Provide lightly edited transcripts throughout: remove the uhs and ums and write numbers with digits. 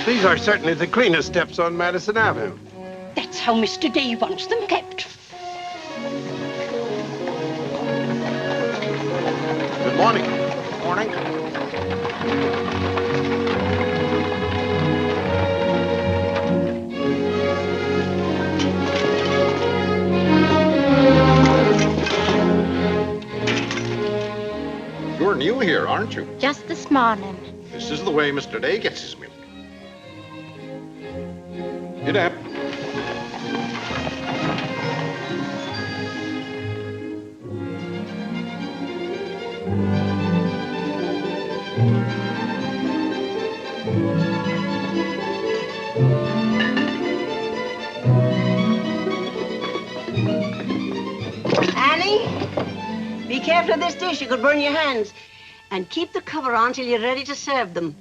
These are certainly the cleanest steps on Madison Avenue. That's how Mr. Day wants them kept. Good morning. Morning. You're new here, aren't you? Just this morning. This is the way Mr. Day gets his milk. Get up. Annie, be careful of this dish. You could burn your hands. And keep the cover on till you're ready to serve them.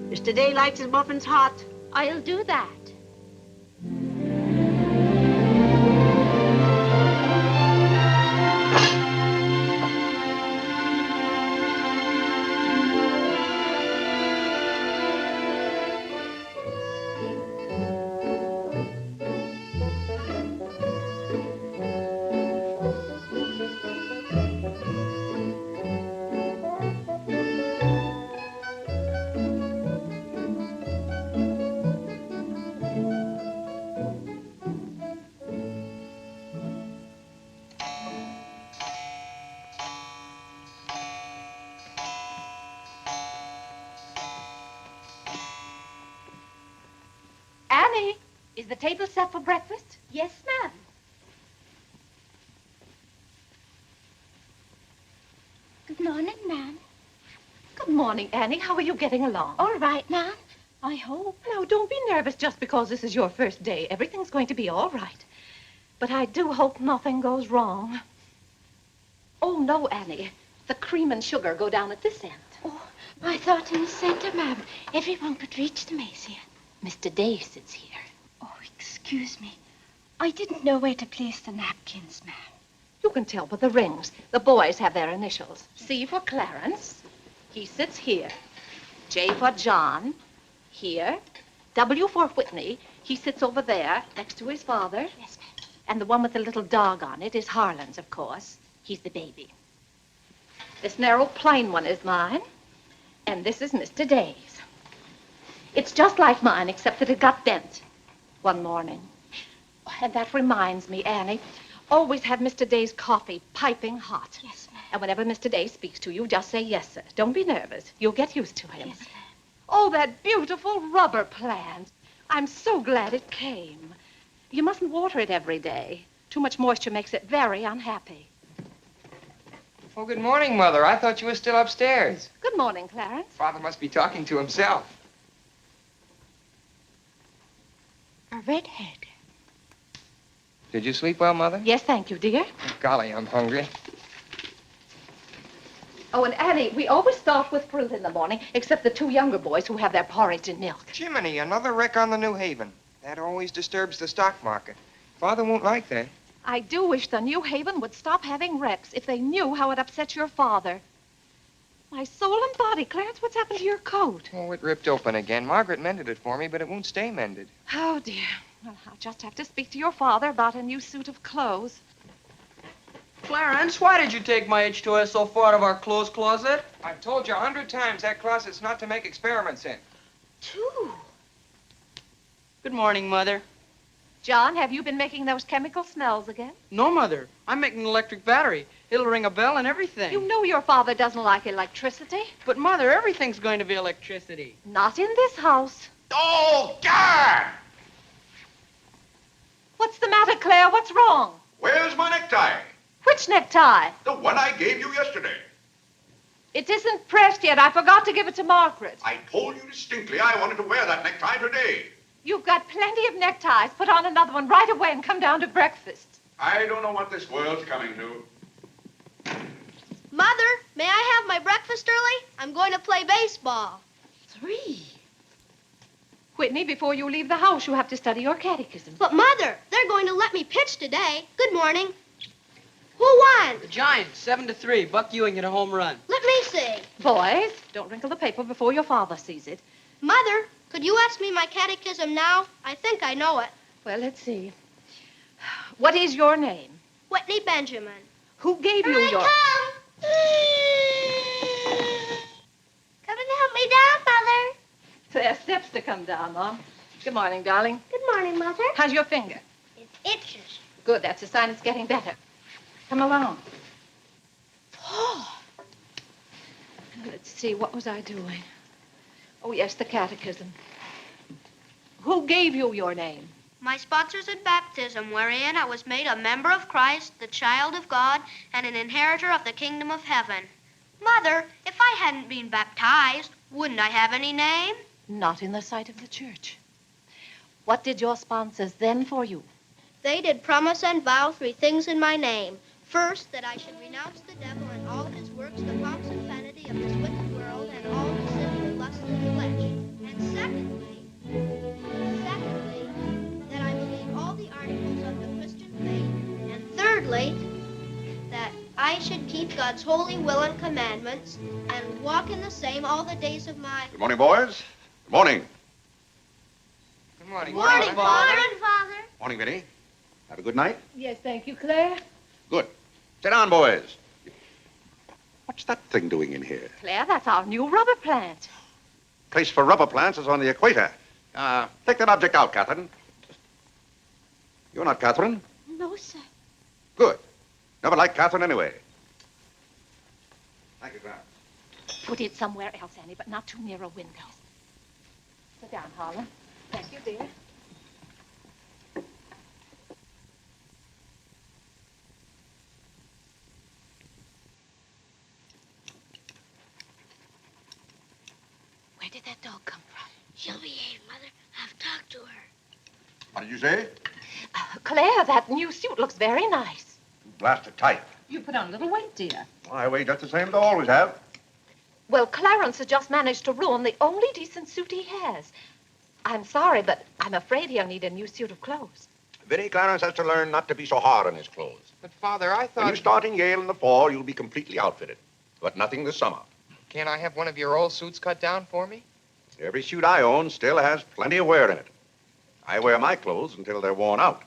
Mr. Day likes his muffins hot. I'll do that. Annie, is the table set for breakfast? Yes, ma'am. Good morning, ma'am. Good morning, Annie. How are you getting along? All right, ma'am. I hope. Now, don't be nervous just because this is your first day. Everything's going to be all right. But I do hope nothing goes wrong. Oh, no, Annie. The cream and sugar go down at this end. Oh, I thought in the center, ma'am. Everyone could reach the mason. Mr. Day sits here. Oh, excuse me. I didn't know where to place the napkins, ma'am. You can tell by the rings. The boys have their initials. C for Clarence. He sits here. J for John. Here. W for Whitney. He sits over there, next to his father. Yes, ma'am. And the one with the little dog on it is Harlan's, of course. He's the baby. This narrow, plain one is mine. And this is Mr. Day's. It's just like mine, except that it got bent one morning. And that reminds me, Annie, always have Mr. Day's coffee piping hot. Yes, ma'am. And whenever Mr. Day speaks to you, just say yes, sir. Don't be nervous. You'll get used to him. Yes, ma'am. Oh, that beautiful rubber plant. I'm so glad it came. You mustn't water it every day. Too much moisture makes it very unhappy. Oh, good morning, Mother. I thought you were still upstairs. Good morning, Clarence. Father must be talking to himself. A redhead. Did you sleep well, Mother? Yes, thank you, dear. Golly, I'm hungry. Oh, and Annie, we always start with fruit in the morning, except the two younger boys who have their porridge and milk. Jiminy, another wreck on the New Haven. That always disturbs the stock market. Father won't like that. I do wish the New Haven would stop having wrecks if they knew how it upsets your father. My soul and body, Clarence, what's happened to your coat? Oh, it ripped open again. Margaret mended it for me, but it won't stay mended. Oh, dear. Well, I'll just have to speak to your father about a new suit of clothes. Clarence, why did you take my H2S so far out of our clothes closet? I've told you 100 times that closet's not to make experiments in. Two. Good morning, Mother. John, have you been making those chemical smells again? No, Mother. I'm making an electric battery. It'll ring a bell and everything. You know your father doesn't like electricity. But, Mother, everything's going to be electricity. Not in this house. Oh, God! What's the matter, Claire? What's wrong? Where's my necktie? Which necktie? The one I gave you yesterday. It isn't pressed yet. I forgot to give it to Margaret. I told you distinctly I wanted to wear that necktie today. You've got plenty of neckties. Put on another one right away and come down to breakfast. I don't know what this world's coming to. Mother, may I have my breakfast early? I'm going to play baseball. 3. Whitney, before you leave the house, you have to study your catechism. But, Mother, they're going to let me pitch today. Good morning. Who won? The Giants, 7-3. Buck Ewing hit a home run. Let me see. Boys, don't wrinkle the paper before your father sees it. Mother, Could you ask me my catechism now? I think I know it. Well, let's see. What is your name? Whitney Benjamin. Who gave you your... Come and help me down, Mother. There are steps to come down on. Good morning, darling. Good morning, Mother. How's your finger? It itches. Good, that's a sign it's getting better. Come along. Oh. Let's see, what was I doing? Oh, yes, the catechism. Who gave you your name? My sponsors in baptism, wherein I was made a member of Christ, the child of God, and an inheritor of the kingdom of heaven. Mother, if I hadn't been baptized, wouldn't I have any name? Not in the sight of the church. What did your sponsors then for you? They did promise and vow 3 things in my name. First, that I should renounce the devil and all of his works, the pomps and vanity of this wicked world, and all the sinful lusts of the flesh. And secondly, that I believe all the articles of the Christian faith. And thirdly, that I should keep God's holy will and commandments and walk in the same all the days of my... Good morning, boys. Good morning. Good morning, Morning, Father. Father. Morning, Vinny. Have a good night? Yes, thank you, Claire. Good. Sit down, boys. What's that thing doing in here? Claire, that's our new rubber plant. Place for rubber plants is on the equator. Take that object out, Catherine. You're not Catherine? No, sir. Good. Never liked Catherine anyway. Thank you, Clarence. Put it somewhere else, Annie, but not too near a window. Sit down, Harlan. Thank you, dear. Where did that dog come from? She'll behave, Mother. I've talked to her. What did you say? Claire, that new suit looks very nice. Blasted tight. You put on a little weight, dear. I weigh just the same as I always have. Well, Clarence has just managed to ruin the only decent suit he has. I'm sorry, but I'm afraid he'll need a new suit of clothes. Vinny, Clarence has to learn not to be so hard on his clothes. But, Father, I When you thought... start in Yale in the fall, you'll be completely outfitted. But nothing this summer. Can't I have one of your old suits cut down for me? Every suit I own still has plenty of wear in it. I wear my clothes until they're worn out.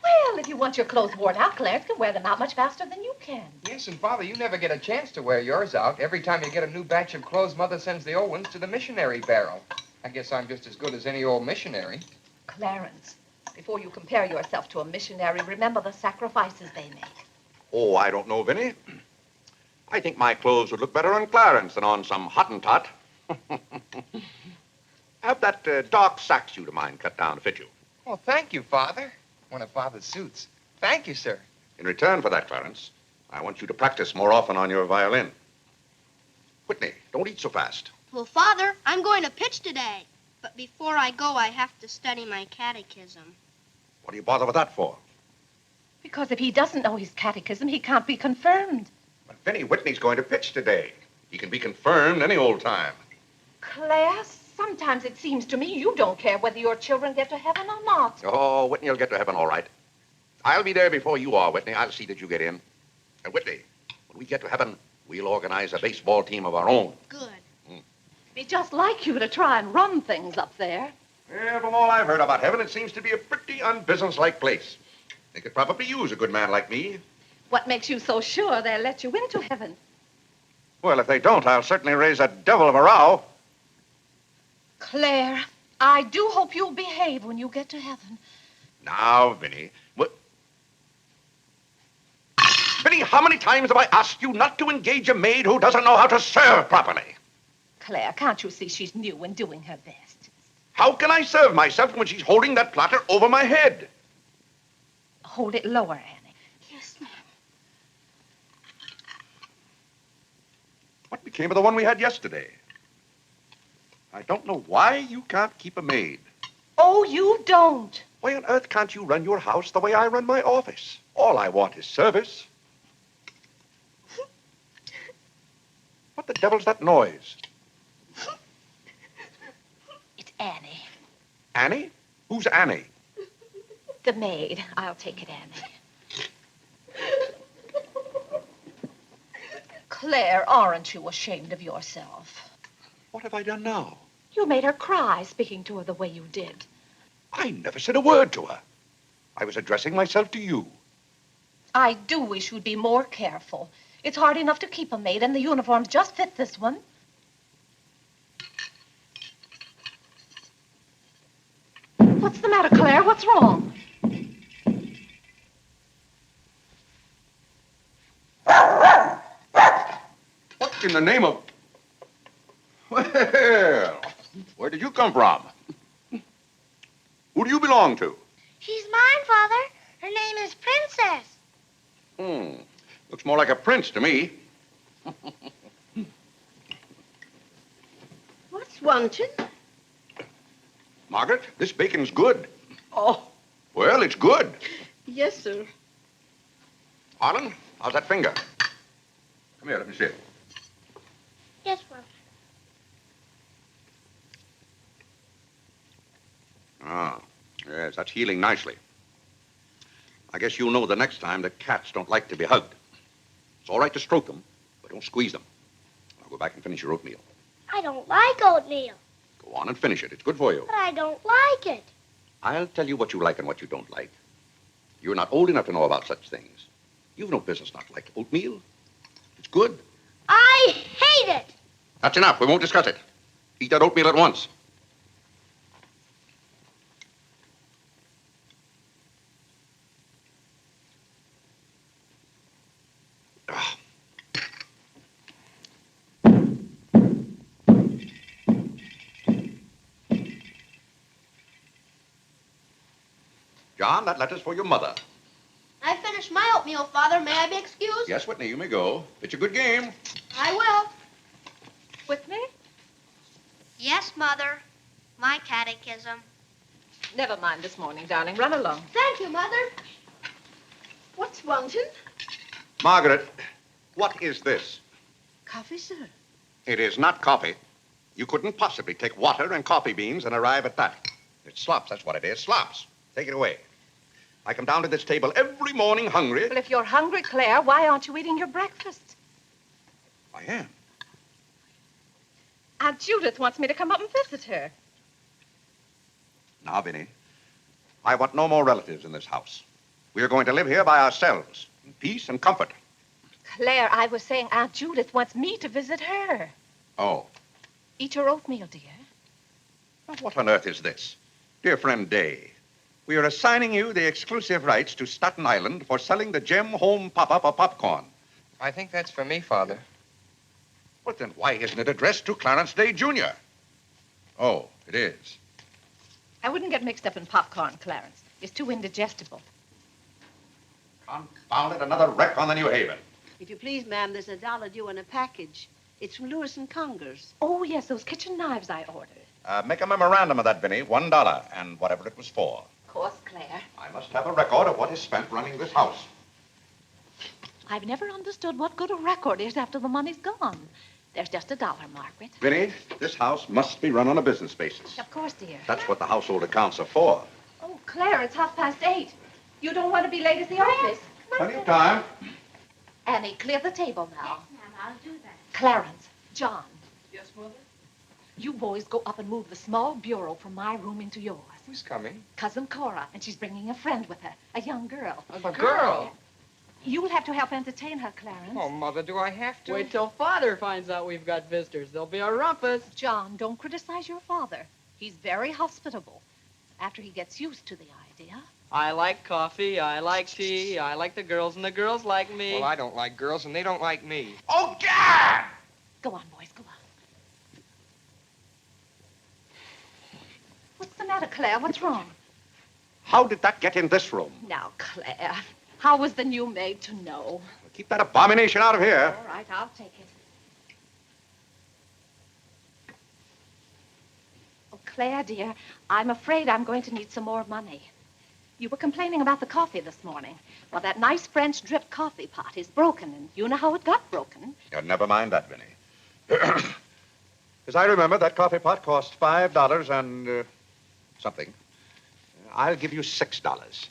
Well, if you want your clothes worn out, Clarence can wear them out much faster than you can. Yes, and, Father, you never get a chance to wear yours out. Every time you get a new batch of clothes, Mother sends the old ones to the missionary barrel. I guess I'm just as good as any old missionary. Clarence, before you compare yourself to a missionary, remember the sacrifices they make. Oh, I don't know, Vinny. I think my clothes would look better on Clarence than on some Hottentot. Have that dark sack suit of mine cut down to fit you. Oh, thank you, Father. One of Father's suits. Thank you, sir. In return for that, Clarence, I want you to practice more often on your violin. Whitney, don't eat so fast. Well, Father, I'm going to pitch today. But before I go, I have to study my catechism. What do you bother with that for? Because if he doesn't know his catechism, he can't be confirmed. But Vinny, Whitney's going to pitch today. He can be confirmed any old time. Claire, sometimes it seems to me you don't care whether your children get to heaven or not. Oh, Whitney will get to heaven all right. I'll be there before you are, Whitney. I'll see that you get in. And Whitney, when we get to heaven, we'll organize a baseball team of our own. Good. It'd be just like you to try and run things up there. Yeah, from all I've heard about heaven, it seems to be a pretty unbusinesslike place. They could probably use a good man like me. What makes you so sure they'll let you into heaven? Well, if they don't, I'll certainly raise a devil of a row. Claire, I do hope you'll behave when you get to heaven. Now, Vinny, what? Vinny, how many times have I asked you not to engage a maid who doesn't know how to serve properly? Claire, can't you see she's new and doing her best? How can I serve myself when she's holding that platter over my head? Hold it lower, Annie. Yes, ma'am. What became of the one we had yesterday? I don't know why you can't keep a maid. Oh, you don't. Why on earth can't you run your house the way I run my office? All I want is service. What the devil's that noise? It's Annie. Annie? Who's Annie? The maid. I'll take it, Annie. Claire, aren't you ashamed of yourself? What have I done now? You made her cry speaking to her the way you did. I never said a word to her. I was addressing myself to you. I do wish you'd be more careful. It's hard enough to keep a maid, and the uniforms just fit this one. What's the matter, Claire? What's wrong? What in the name of... Well, where did you come from? Who do you belong to? She's mine, Father. Her name is Princess. Looks more like a prince to me. What's wanting? Margaret, this bacon's good. Oh, Well, it's good. yes, sir. Harlan, how's that finger? Come here, let me see it. Yes, Father. Ah, yes, that's healing nicely. I guess you'll know the next time that cats don't like to be hugged. It's all right to stroke them, but don't squeeze them. Now go back and finish your oatmeal. I don't like oatmeal, Go on and finish it. It's good for you. but I don't like it. I'll tell you what you like and what you don't like. You're not old enough to know about such things. You've no business not to like oatmeal. It's good. I hate it. That's enough. We won't discuss it. Eat that oatmeal at once. Ah. John, that letter's for your mother. I finished my oatmeal, Father. May I be excused? Yes, Whitney, you may go. It's a good game. I will. Whitney? Yes, Mother. My catechism. Never mind this morning, darling. Run along. Thank you, Mother. What's wanting? Margaret, what is this? Coffee, sir. It is not coffee. You couldn't possibly take water and coffee beans and arrive at that. It's slops, that's what it is. Slops. Take it away. I come down to this table every morning hungry. Well, if you're hungry, Claire, why aren't you eating your breakfast? I am. Aunt Judith wants me to come up and visit her. Now, Vinny, I want no more relatives in this house. We are going to live here by ourselves, in peace and comfort. Claire, I was saying Aunt Judith wants me to visit her. Oh. Eat your oatmeal, dear. Now, what on earth is this? Dear friend Day, we are assigning you the exclusive rights to Staten Island for selling the Gem Home Pop-Up of popcorn. I think that's for me, Father. Well, then why isn't it addressed to Clarence Day, Jr.? Oh, it is. I wouldn't get mixed up in popcorn, Clarence. It's too indigestible. Confound it, another wreck on the New Haven. If you please, ma'am, there's $1 due in a package. It's from Lewis and Congers. Oh, yes, those kitchen knives I ordered. Make a memorandum of that, Vinny. $1, and whatever it was for. Of course, Claire. I must have a record of what is spent running this house. I've never understood what good a record is after the money's gone. There's just $1, Margaret. Vinny, this house must be run on a business basis. Of course, dear. That's what the household accounts are for. Oh, Claire, it's 8:30. You don't want to be late at the office. Plenty of time. Annie, clear the table now. Yes, ma'am, I'll do that. Clarence, John, Yes, Mother? you boys go up and move the small bureau from my room into yours. Who's coming? Cousin Cora, and she's bringing a friend with her, a young girl. A girl? You'll have to help entertain her, Clarence. Oh, Mother, do I have to? Wait till Father finds out we've got visitors. There'll be a rumpus. John, don't criticize your father. He's very hospitable. After he gets used to the idea. I like coffee, I like tea, I like the girls, and the girls like me. Well, I don't like girls, and they don't like me. Oh, God! Go on, boys, go on. What's the matter, Claire? What's wrong? How did that get in this room? Now, Claire, how was the new maid to know? Keep that abomination out of here. All right, I'll take it. Oh, Claire, dear, I'm afraid I'm going to need some more money. You were complaining about the coffee this morning. Well, that nice French drip coffee pot is broken, and you know how it got broken. Yeah, never mind that, Vinny. As I remember, that coffee pot cost $5 and something. I'll give you $6.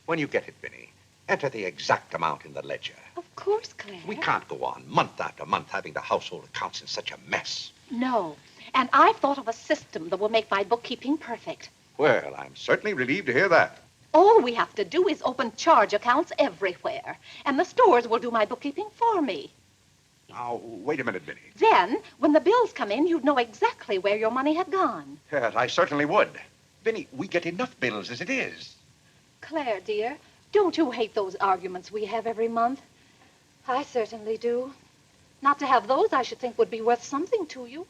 When you get it, Vinny, enter the exact amount in the ledger. Of course, Claire. We can't go on month after month having the household accounts in such a mess. No. And I've thought of a system that will make my bookkeeping perfect. Well, I'm certainly relieved to hear that. All we have to do is open charge accounts everywhere, and the stores will do my bookkeeping for me. Now, wait a minute, Vinny. Then, when the bills come in, you'd know exactly where your money had gone. Yes, I certainly would. Vinny, we get enough bills as it is. Claire, dear, don't you hate those arguments we have every month? I certainly do. Not to have those, I should think, would be worth something to you.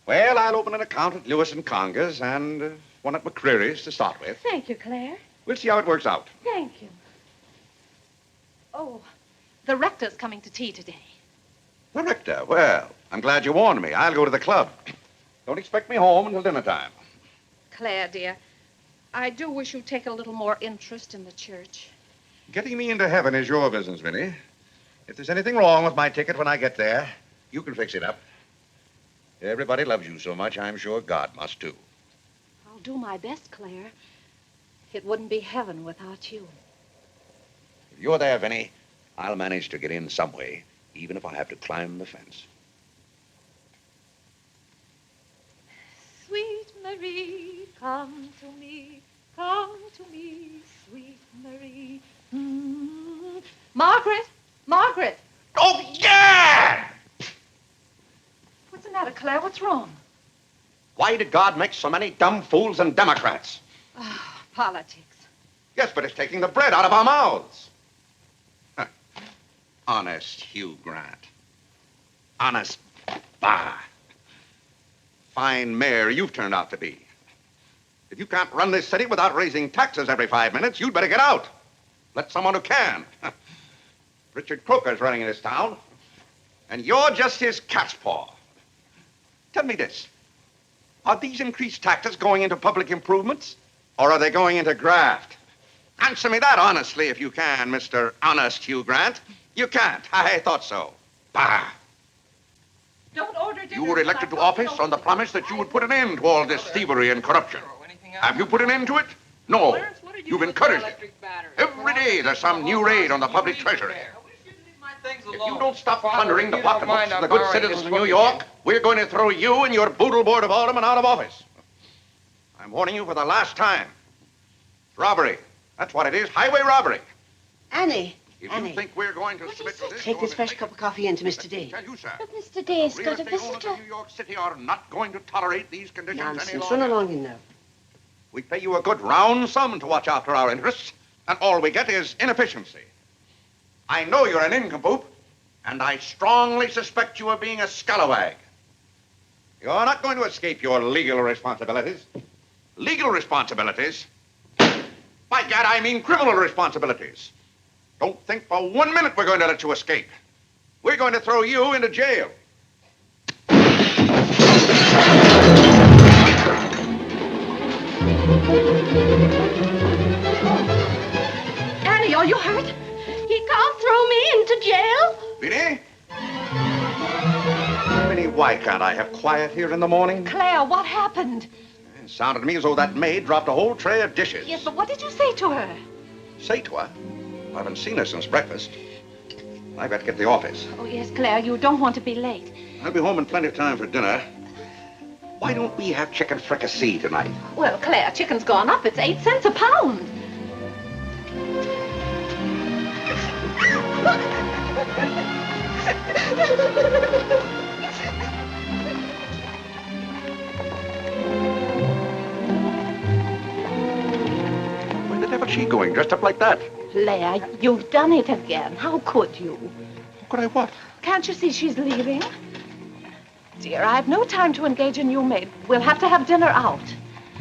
Well, I'll open an account at Lewis and Conger's and one at McCreary's to start with. Thank you, Claire. We'll see how it works out. Thank you. Oh, the rector's coming to tea today. The rector? Well, I'm glad you warned me. I'll go to the club. Don't expect me home until dinner time. Claire, dear, I do wish you'd take a little more interest in the church. Getting me into heaven is your business, Vinny. If there's anything wrong with my ticket when I get there, you can fix it up. Everybody loves you so much, I'm sure God must too. I'll do my best, Claire. It wouldn't be heaven without you. If you're there, Vinny, I'll manage to get in some way, even if I have to climb the fence. Sweet Marie, come to me, sweet Marie. Margaret! Margaret! Oh, yeah! What's the matter, Claire? What's wrong? Why did God make so many dumb fools and Democrats? Ah, politics. Yes, but it's taking the bread out of our mouths. Huh. Honest Hugh Grant. Honest Bah. Fine mayor you've turned out to be. If you can't run this city without raising taxes every 5 minutes, you'd better get out. Let someone who can. Richard Croker's running in this town, and you're just his cat's paw. Tell me this. Are these increased taxes going into public improvements, or are they going into graft? Answer me that honestly if you can, Mr. Honest Hugh Grant. You can't. I thought so. Bah. Don't order dinner. You were elected to office on the promise that you would put an end to all this thievery and corruption. Have you put an end to it? No. You've encouraged it. Every day there's some new raid on the public treasury. If you don't stop plundering the pocketbooks of the good citizens of New York, we're going to throw you and your boodle board of aldermen out of office. I'm warning you for the last time. It's robbery. That's what it is. Highway robbery. Annie. If Annie. you think we're going to submit to this... Take this fresh cup of coffee in to Mr. Day. Tell you, sir. But Mr. Day's Real got a estate owners visitor. of New York City are not going to tolerate these conditions any Nonsense. longer. Run along in now. We pay you a good round sum to watch after our interests, and all we get is inefficiency. I know you're an nincompoop, and I strongly suspect you of being a scallywag. You're not going to escape your legal responsibilities. Legal responsibilities? By gad, I mean criminal responsibilities. Don't think for 1 minute we're going to let you escape. We're going to throw you into jail. Annie, are you hurt? He can't throw me into jail. Vinny? Vinny, why can't I have quiet here in the morning? Claire, what happened? It sounded to me as though that maid dropped a whole tray of dishes. Yes, but what did you say to her? Say to her? I haven't seen her since breakfast. I've got to get to the office. Oh, yes, Claire, you don't want to be late. I'll be home in plenty of time for dinner. Why don't we have chicken fricassee tonight? Well, Claire, chicken's gone up. It's 8 cents a pound. Where the devil's she going, dressed up like that? Claire, you've done it again. How could you? Could I what? Can't you see she's leaving? Dear, I've no time to engage a new maid. We'll have to have dinner out.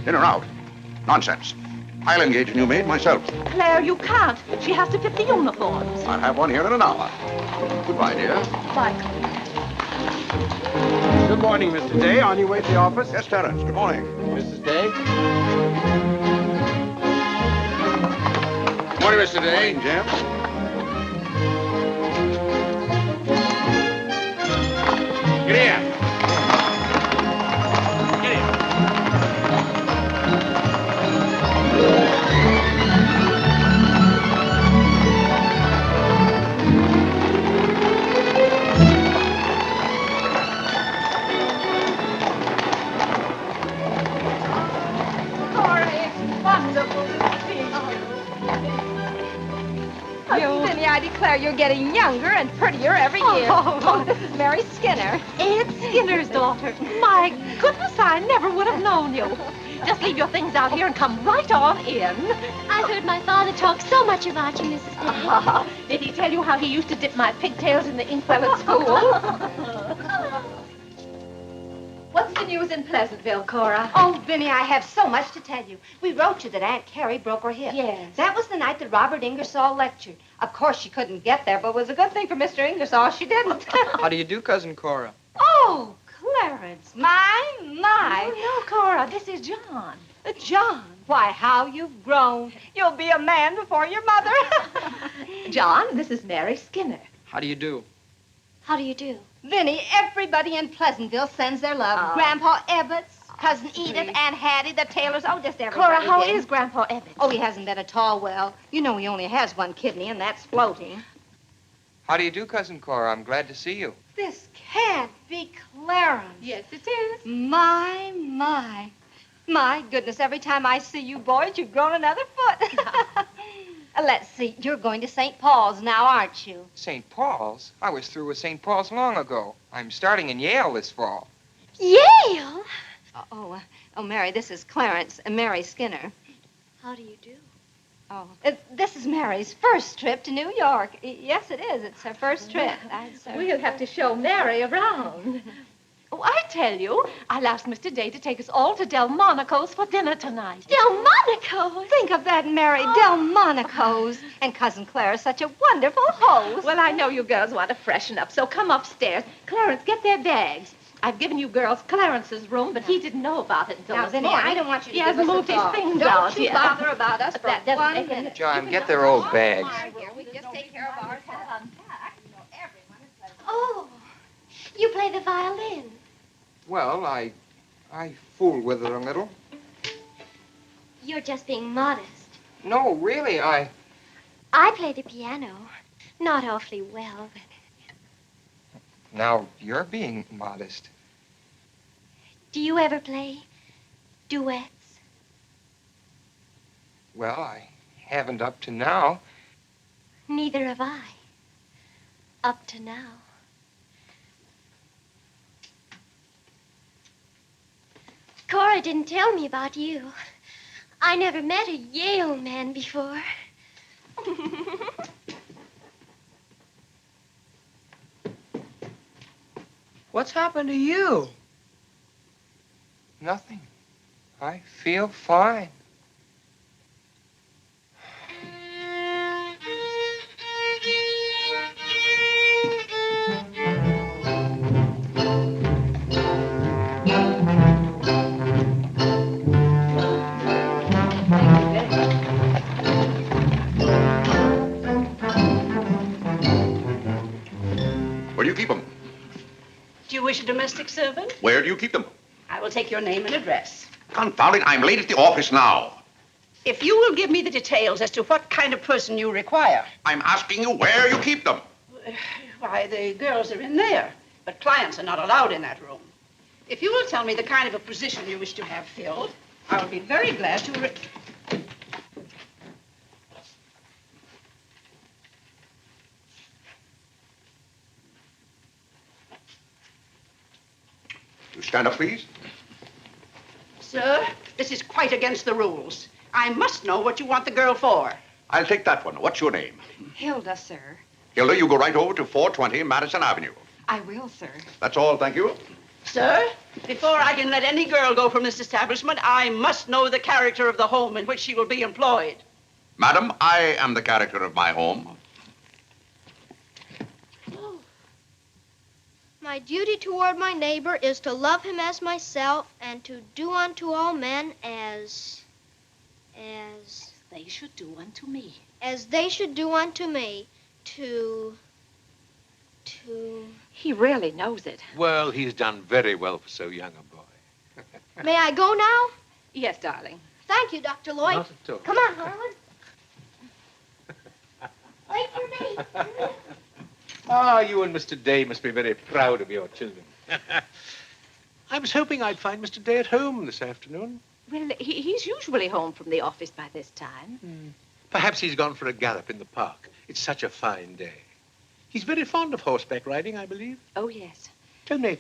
Dinner out? Nonsense. I'll engage a new maid myself. Claire, you can't. She has to fit the uniforms. I'll have one here in an hour. Goodbye, dear. Bye. Good morning, Mr. Day. On your way to the office? Yes, Terence. Good morning. Mrs. Day? Good morning, Mr. Day. Good morning, James. Get here. Get here. Claire, you're getting younger and prettier every year. Oh, this is Mary Skinner. Ed Skinner's daughter. My goodness, I never would have known you. Just leave your things out here and come right on in. I heard my father talk so much about you, Mrs. Day. Did he tell you how he used to dip my pigtails in the inkwell at school? What's the news in Pleasantville, Cora? Oh, Vinny, I have so much to tell you. We wrote you that Aunt Carrie broke her hip. Yes. That was the night that Robert Ingersoll lectured. Of course, she couldn't get there, but it was a good thing for Mr. Ingersoll she didn't. How do you do, Cousin Cora? Oh, Clarence, my. Oh, no, Cora, this is John. John, why, how you've grown. You'll be a man before your mother. John, this is Mary Skinner. How do you do? How do you do? Vinny, everybody in Pleasantville sends their love. Oh. Grandpa Ebbets, Cousin Edith, Aunt Hattie, the Taylors, oh, just everybody. Cora, how did. is Grandpa Ebbets? Oh, he hasn't been at all well. You know he only has one kidney, and that's floating. How do you do, Cousin Cora? I'm glad to see you. This can't be Clarence. Yes, it is. My. My goodness, every time I see you boys, you've grown another foot. Let's see, you're going to St. Paul's now, aren't you? St. Paul's? I was through with St. Paul's long ago. I'm starting in Yale this fall. Yale? Oh, Mary, this is Clarence and Mary Skinner. How do you do? Oh, this is Mary's first trip to New York. Yes, it is. It's her first trip. We'll have to show Mary around. Oh, I tell you, I'll ask Mr. Day to take us all to Delmonico's for dinner tonight. Delmonico's? Think of that, Mary, Delmonico's. And Cousin Claire is such a wonderful host. Well, I know you girls want to freshen up, so come upstairs. Clarence, get their bags. I've given you girls Clarence's room, but he didn't know about it until Now, this Vinny, morning. I don't want you to He give hasn't us a moved his thought. things Don't out you yet. bother about us for That doesn't 1 make any- minute. John, get their old bags. Here, we just take care of ours. Oh, you play the violin. Well, I fool with it a little. You're just being modest. No, really, I play the piano. Not awfully well, but... Now, you're being modest. Do you ever play duets? Well, I haven't up to now. Neither have I. Up to now. Cora didn't tell me about you. I never met a Yale man before. What's happened to you? Nothing. I feel fine. Where do you keep them? Do you wish a domestic servant? Where do you keep them? I will take your name and address. Confound it, I'm late at the office now. If you will give me the details as to what kind of person you require. I'm asking you where you keep them. Why, the girls are in there, but clients are not allowed in that room. If you will tell me the kind of a position you wish to have filled, I will be very glad to... You stand up, please. Sir, this is quite against the rules. I must know what you want the girl for. I'll take that one. What's your name? Hilda, sir. Hilda, you go right over to 420 Madison Avenue. I will, sir. That's all, thank you. Sir, before I can let any girl go from this establishment, I must know the character of the home in which she will be employed. Madam, I am the character of my home. My duty toward my neighbor is to love him as myself and to do unto all men as They should do unto me. they should do unto me. To He really knows it. Well, he's done very well for so young a boy. May I go now? Yes, darling. Thank you, Dr. Lloyd. Not at all. Come on, Harlan. Wait for me. Ah, you and Mr. Day must be very proud of your children. I was hoping I'd find Mr. Day at home this afternoon. Well, he's usually home from the office by this time. Perhaps he's gone for a gallop in the park. It's such a fine day. He's very fond of horseback riding, I believe. Oh, yes. Tell me,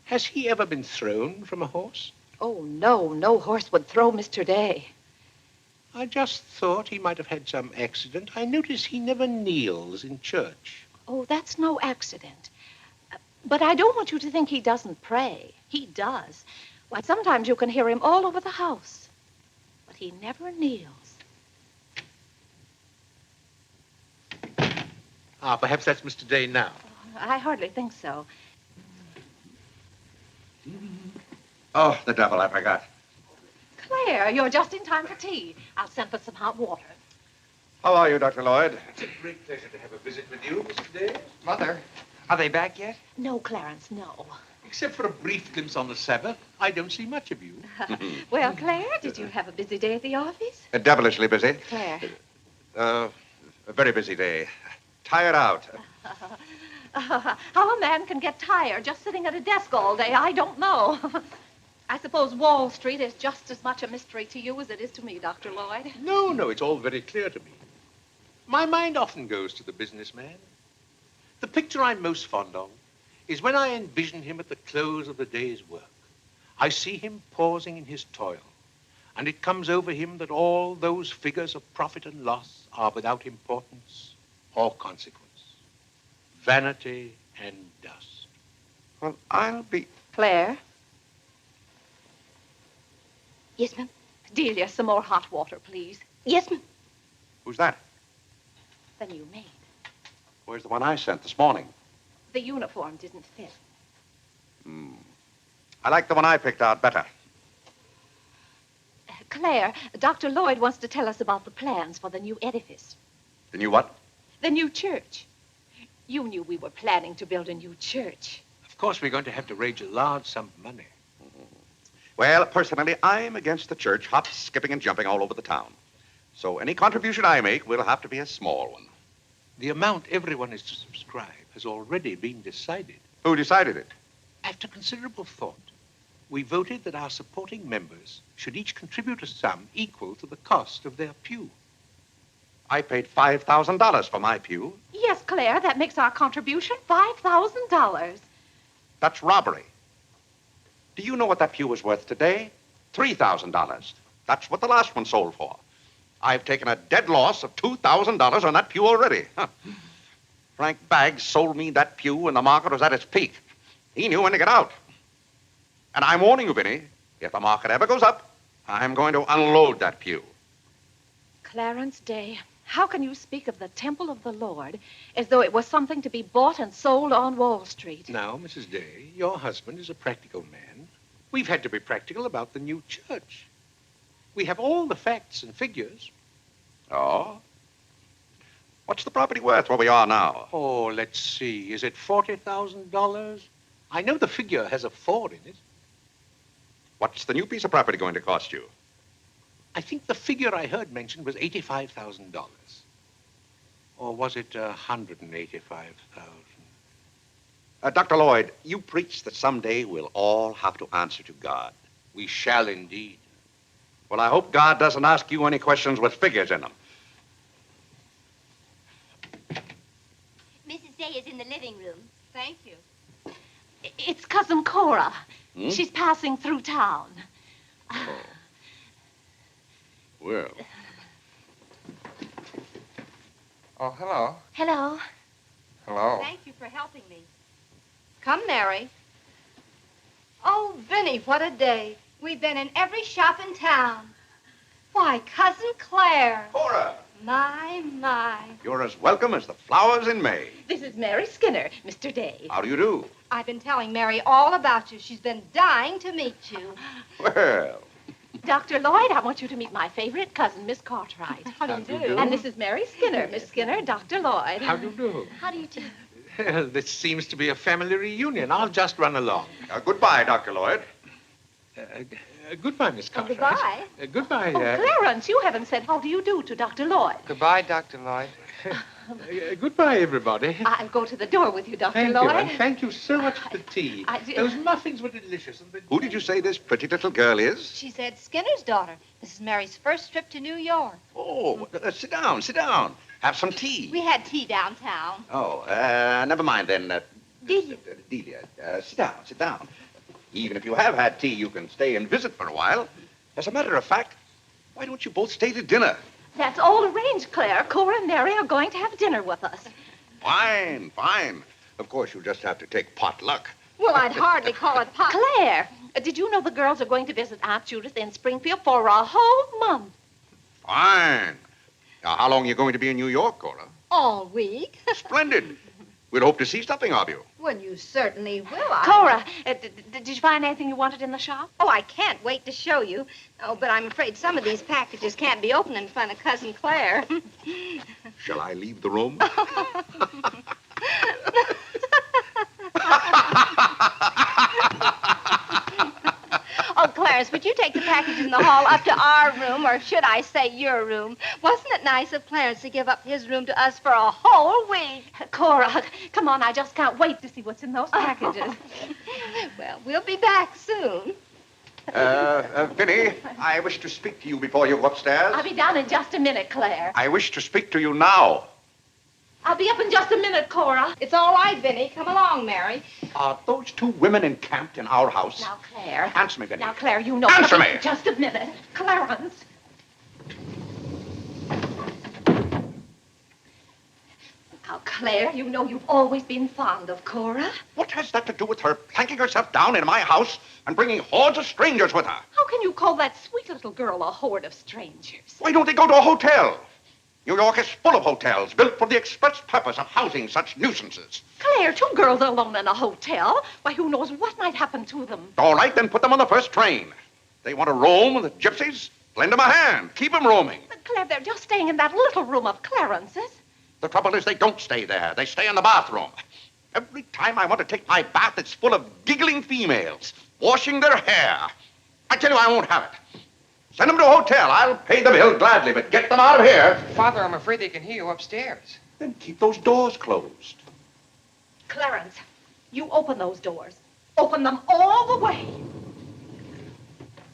has he ever been thrown from a horse? Oh, no. No horse would throw Mr. Day. I just thought he might have had some accident. I notice he never kneels in church. Oh, that's no accident. But I don't want you to think he doesn't pray. He does. Why, sometimes you can hear him all over the house. But he never kneels. Ah, perhaps that's Mr. Day now. I hardly think so. Oh, the devil, I forgot. Claire, you're just in time for tea. I'll send for some hot water. How are you, Dr. Lloyd? It's a great pleasure to have a visit with you, Mr. Day. Mother, are they back yet? No, Clarence, no. Except for a brief glimpse on the Sabbath, I don't see much of you. Well, Claire, did you have a busy day at the office? Devilishly busy. Claire. A very busy day. Tired out. How a man can get tired just sitting at a desk all day, I don't know. I suppose Wall Street is just as much a mystery to you as it is to me, Dr. Lloyd. No, it's all very clear to me. My mind often goes to the businessman. The picture I'm most fond of is when I envision him at the close of the day's work. I see him pausing in his toil, and it comes over him that all those figures of profit and loss are without importance or consequence. Vanity and dust. Well, I'll be... Claire? Yes, ma'am. Delia, some more hot water, please. Yes, ma'am. Who's that? The new maid. Where's the one I sent this morning? The uniform didn't fit. I like the one I picked out better. Claire, Dr. Lloyd wants to tell us about the plans for the new edifice. The new what? The new church. You knew we were planning to build a new church. Of course, we're going to have to raise a large sum of money. Well, personally, I'm against the church hopping, skipping, and jumping all over the town. So any contribution I make will have to be a small one. The amount everyone is to subscribe has already been decided. Who decided it? After considerable thought, we voted that our supporting members should each contribute a sum equal to the cost of their pew. I paid $5,000 for my pew. Yes, Claire, that makes our contribution $5,000. That's robbery. Do you know what that pew was worth today? $3,000. That's what the last one sold for. I've taken a dead loss of $2,000 on that pew already. Huh. Frank Baggs sold me that pew when the market was at its peak. He knew when to get out. And I'm warning you, Vinny, if the market ever goes up, I'm going to unload that pew. Clarence Day, how can you speak of the temple of the Lord as though it was something to be bought and sold on Wall Street? Now, Mrs. Day, your husband is a practical man. We've had to be practical about the new church. We have all the facts and figures. Oh? What's the property worth where we are now? Oh, let's see. Is it $40,000? I know the figure has a 4 in it. What's the new piece of property going to cost you? I think the figure I heard mentioned was $85,000. Or was it $185,000? Dr. Lloyd, you preach that someday we'll all have to answer to God. We shall indeed. Well, I hope God doesn't ask you any questions with figures in them. Mrs. Day is in the living room. Thank you. It's Cousin Cora. She's passing through town. Well. Oh, hello. Hello. Hello. Thank you for helping me. Come, Mary. Oh, Vinny, what a day. We've been in every shop in town. Why, Cousin Claire. Cora! My. You're as welcome as the flowers in May. This is Mary Skinner, Mr. Day. How do you do? I've been telling Mary all about you. She's been dying to meet you. Well. Dr. Lloyd, I want you to meet my favorite cousin, Miss Cartwright. How do you do? And this is Mary Skinner. Miss Skinner, Dr. Lloyd. How do you do? How do you do? Well, this seems to be a family reunion. I'll just run along. Goodbye, Dr. Lloyd. Goodbye, Miss Cartwright. Goodbye. Goodbye. Oh, Clarence, you haven't said how do you do to Dr. Lloyd. Goodbye, Dr. Lloyd. Goodbye, everybody. I'll go to the door with you, Dr. Thank Lloyd. you, and thank you so much for the tea. Those muffins were delicious. And Who did you say this pretty little girl is? She's Ed Skinner's daughter. This is Mary's first trip to New York. Oh, sit down, sit down. Have some tea. We had tea downtown. Oh, never mind then. Delia. Delia, sit down, sit down. Even if you have had tea, you can stay and visit for a while. As a matter of fact, why don't you both stay to dinner? That's all arranged, Claire. Cora and Mary are going to have dinner with us. Fine, fine. Of course, you'll just have to take potluck. Well, I'd hardly call it pot. Claire, did you know the girls are going to visit Aunt Judith in Springfield for a whole month? Fine. Now, how long are you going to be in New York, Cora? All week. Splendid. We'll hope to see something of you. Well, you certainly will. Cora, did you find anything you wanted in the shop? Oh, I can't wait to show you. Oh, but I'm afraid some of these packages can't be opened in front of Cousin Claire. Shall I leave the room? Oh, Clarence, would you take the package in the hall up to our room, or should I say your room? Wasn't it nice of Clarence to give up his room to us for a whole week? Cora, come on, I just can't wait to see what's in those packages. Well, we'll be back soon. Vinny, I wish to speak to you before you go upstairs. I'll be down in just a minute, Claire. I wish to speak to you now. I'll be up in just a minute, Cora. It's all right, Vinny. Come along, Mary. Are those two women encamped in our house? Now, Claire. Answer me, Vinny. Now, Claire, you know... Answer me! Just a minute. Clarence. Now, Claire, you know you've always been fond of Cora. What has that to do with her planking herself down in my house and bringing hordes of strangers with her? How can you call that sweet little girl a horde of strangers? Why don't they go to a hotel? New York is full of hotels built for the express purpose of housing such nuisances. Claire, two girls alone in a hotel? Why, who knows what might happen to them? All right, then put them on the first train. They want to roam with the gypsies? Lend them a hand. Keep them roaming. But, Claire, they're just staying in that little room of Clarence's. The trouble is they don't stay there. They stay in the bathroom. Every time I want to take my bath, it's full of giggling females, washing their hair. I tell you, I won't have it. Send them to a hotel. I'll pay the bill gladly, but get them out of here. Father, I'm afraid they can hear you upstairs. Then keep those doors closed. Clarence, you open those doors. Open them all the way.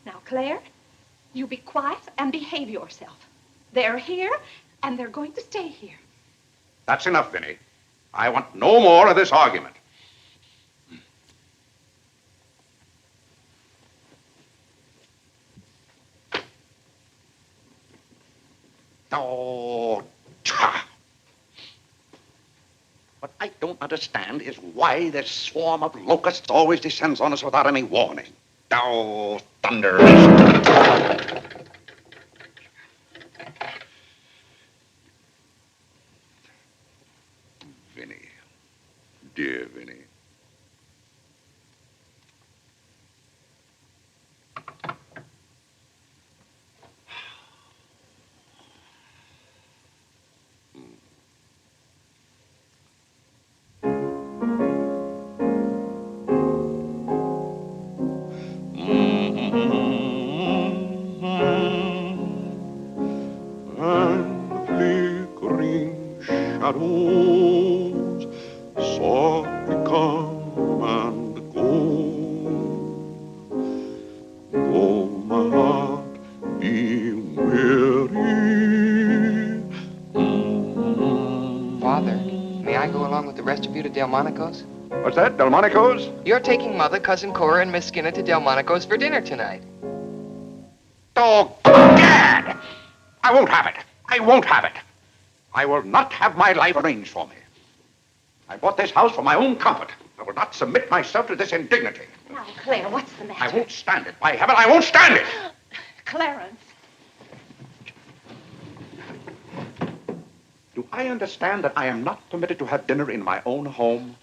Now, Claire, you be quiet and behave yourself. They're here, and they're going to stay here. That's enough, Vinny. I want no more of this argument. Oh, tcha. What I don't understand is why this swarm of locusts always descends on us without any warning. Oh, thunder. Vinny. Dear Vinny. Shadows softly come and go. Though my heart be weary. Father, may I go along with the rest of you to Delmonico's? What's that, Delmonico's? You're taking Mother, Cousin Cora, and Miss Skinner to Delmonico's for dinner tonight. Oh, Gad! I won't have it. I won't have it. I will not have my life arranged for me. I bought this house for my own comfort. I will not submit myself to this indignity. Now, Claire, what's the matter? I won't stand it. By heaven, I won't stand it. Clarence. Do I understand that I am not permitted to have dinner in my own home?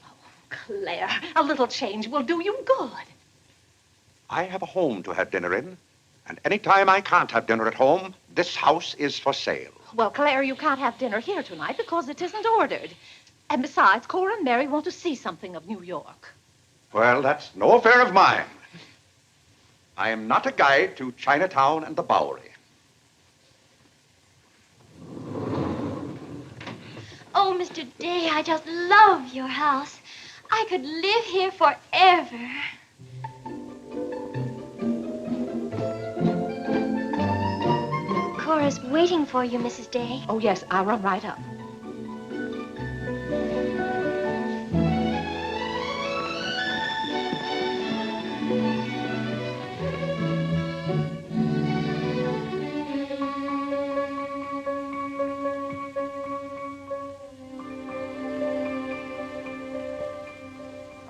Claire, a little change will do you good. I have a home to have dinner in, and any time I can't have dinner at home, this house is for sale. Well, Claire, you can't have dinner here tonight because it isn't ordered. And besides, Cora and Mary want to see something of New York. Well, that's no affair of mine. I am not a guide to Chinatown and the Bowery. Oh, Mr. Day, I just love your house. I could live here forever. Cora's waiting for you, Mrs. Day. Oh, yes, I'll run right up.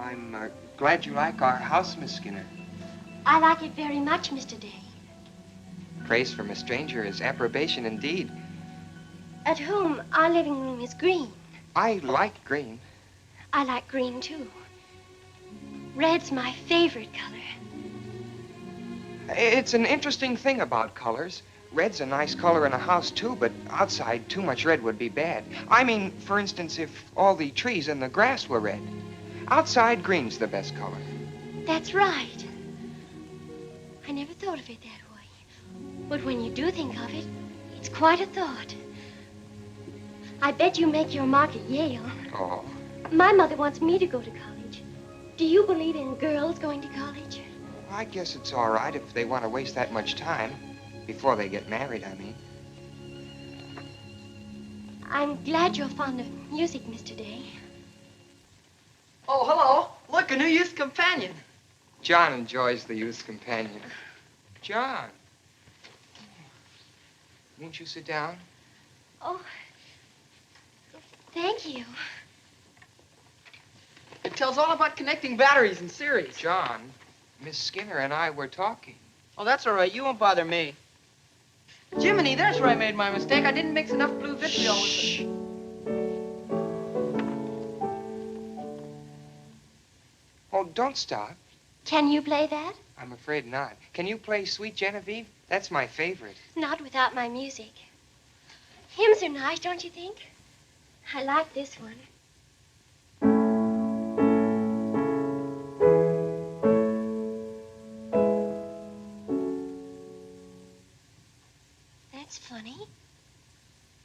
I'm glad you like our house, Miss Skinner. I like it very much, Mr. Day. Praise from a stranger is approbation indeed. At home, our living room is green. I like green. I like green, too. Red's my favorite color. It's an interesting thing about colors. Red's a nice color in a house, too, but outside, too much red would be bad. I mean, for instance, if all the trees and the grass were red. Outside, green's the best color. That's right. I never thought of it that way. But when you do think of it, it's quite a thought. I bet you make your mark at Yale. Oh. My mother wants me to go to college. Do you believe in girls going to college? I guess it's all right if they want to waste that much time. Before they get married, I mean. I'm glad you're fond of music, Mr. Day. Oh, hello. Look, a new youth companion. John enjoys the youth's companion. John. Won't you sit down? Oh, thank you. It tells all about connecting batteries in series. John, Miss Skinner and I were talking. Oh, that's all right. You won't bother me. Jiminy, there's where I made my mistake. I didn't mix enough blue vitriol with the... Oh, don't stop. Can you play that? I'm afraid not. Can you play Sweet Genevieve? That's my favorite. Not without my music. Hymns are nice, don't you think? I like this one. That's funny.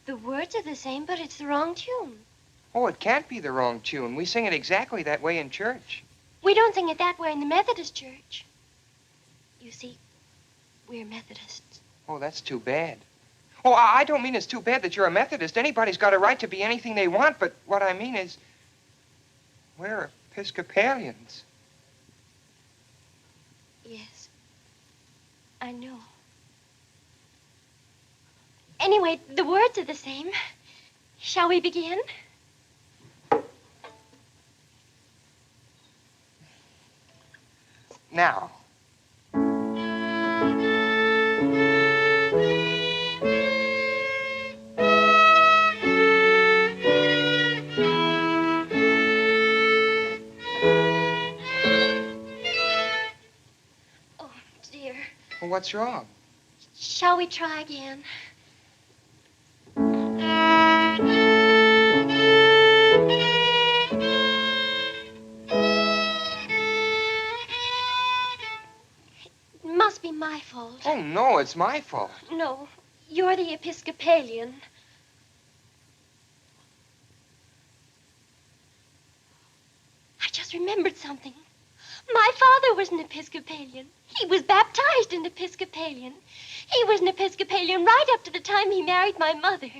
The words are the same, but it's the wrong tune. Oh, it can't be the wrong tune. We sing it exactly that way in church. We don't sing it that way in the Methodist church. You see, we're Methodists. Oh, that's too bad. Oh, I don't mean it's too bad that you're a Methodist. Anybody's got a right to be anything they want, but what I mean is, we're Episcopalians. Yes, I know. Anyway, the words are the same. Shall we begin? Now. Oh, dear. Well, what's wrong? Shall we try again? It must be my fault. Oh, no, it's my fault. No, you're the Episcopalian. I just remembered something. My father was an Episcopalian. He was baptized an Episcopalian. He was an Episcopalian right up to the time he married my mother.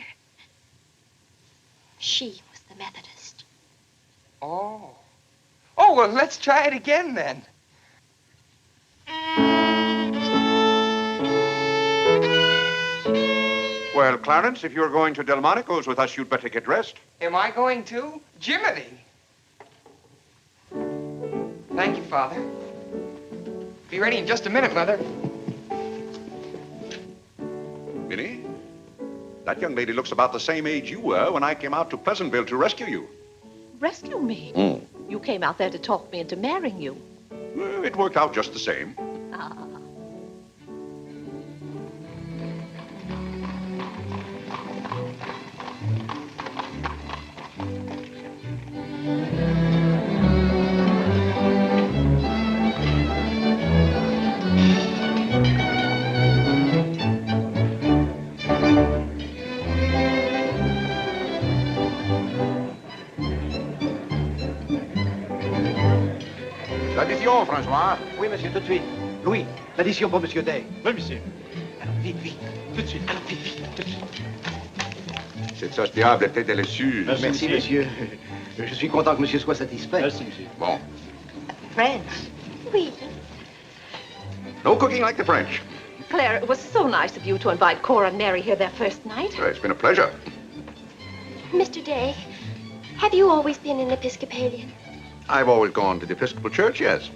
She was the Methodist. Oh. Oh, well, let's try it again then. Well, Clarence, if you're going to Delmonico's with us, you'd better get dressed. Am I going to? Jiminy. Thank you, Father. Be ready in just a minute, Mother. Minnie, that young lady looks about the same age you were when I came out to Pleasantville to rescue you. Rescue me? Mm. You came out there to talk me into marrying you. Well, it worked out just the same. Ah. L'addition, François. Oui, monsieur, tout de suite. Louis, l'addition pour monsieur Day. Oui, monsieur. Alors, vite, vite. Tout de suite. Alors, vite, vite, tout de suite. Cette sauce diable était délicieuse. Merci, monsieur. Je suis content que monsieur soit satisfait. Merci, monsieur. Bon. French. Oui. No cooking like the French. Claire, it was so nice of you to invite Cora and Mary here their first night. It's been a pleasure. Mr. Day, have you always been an Episcopalian? I've always gone to the Episcopal Church, yes.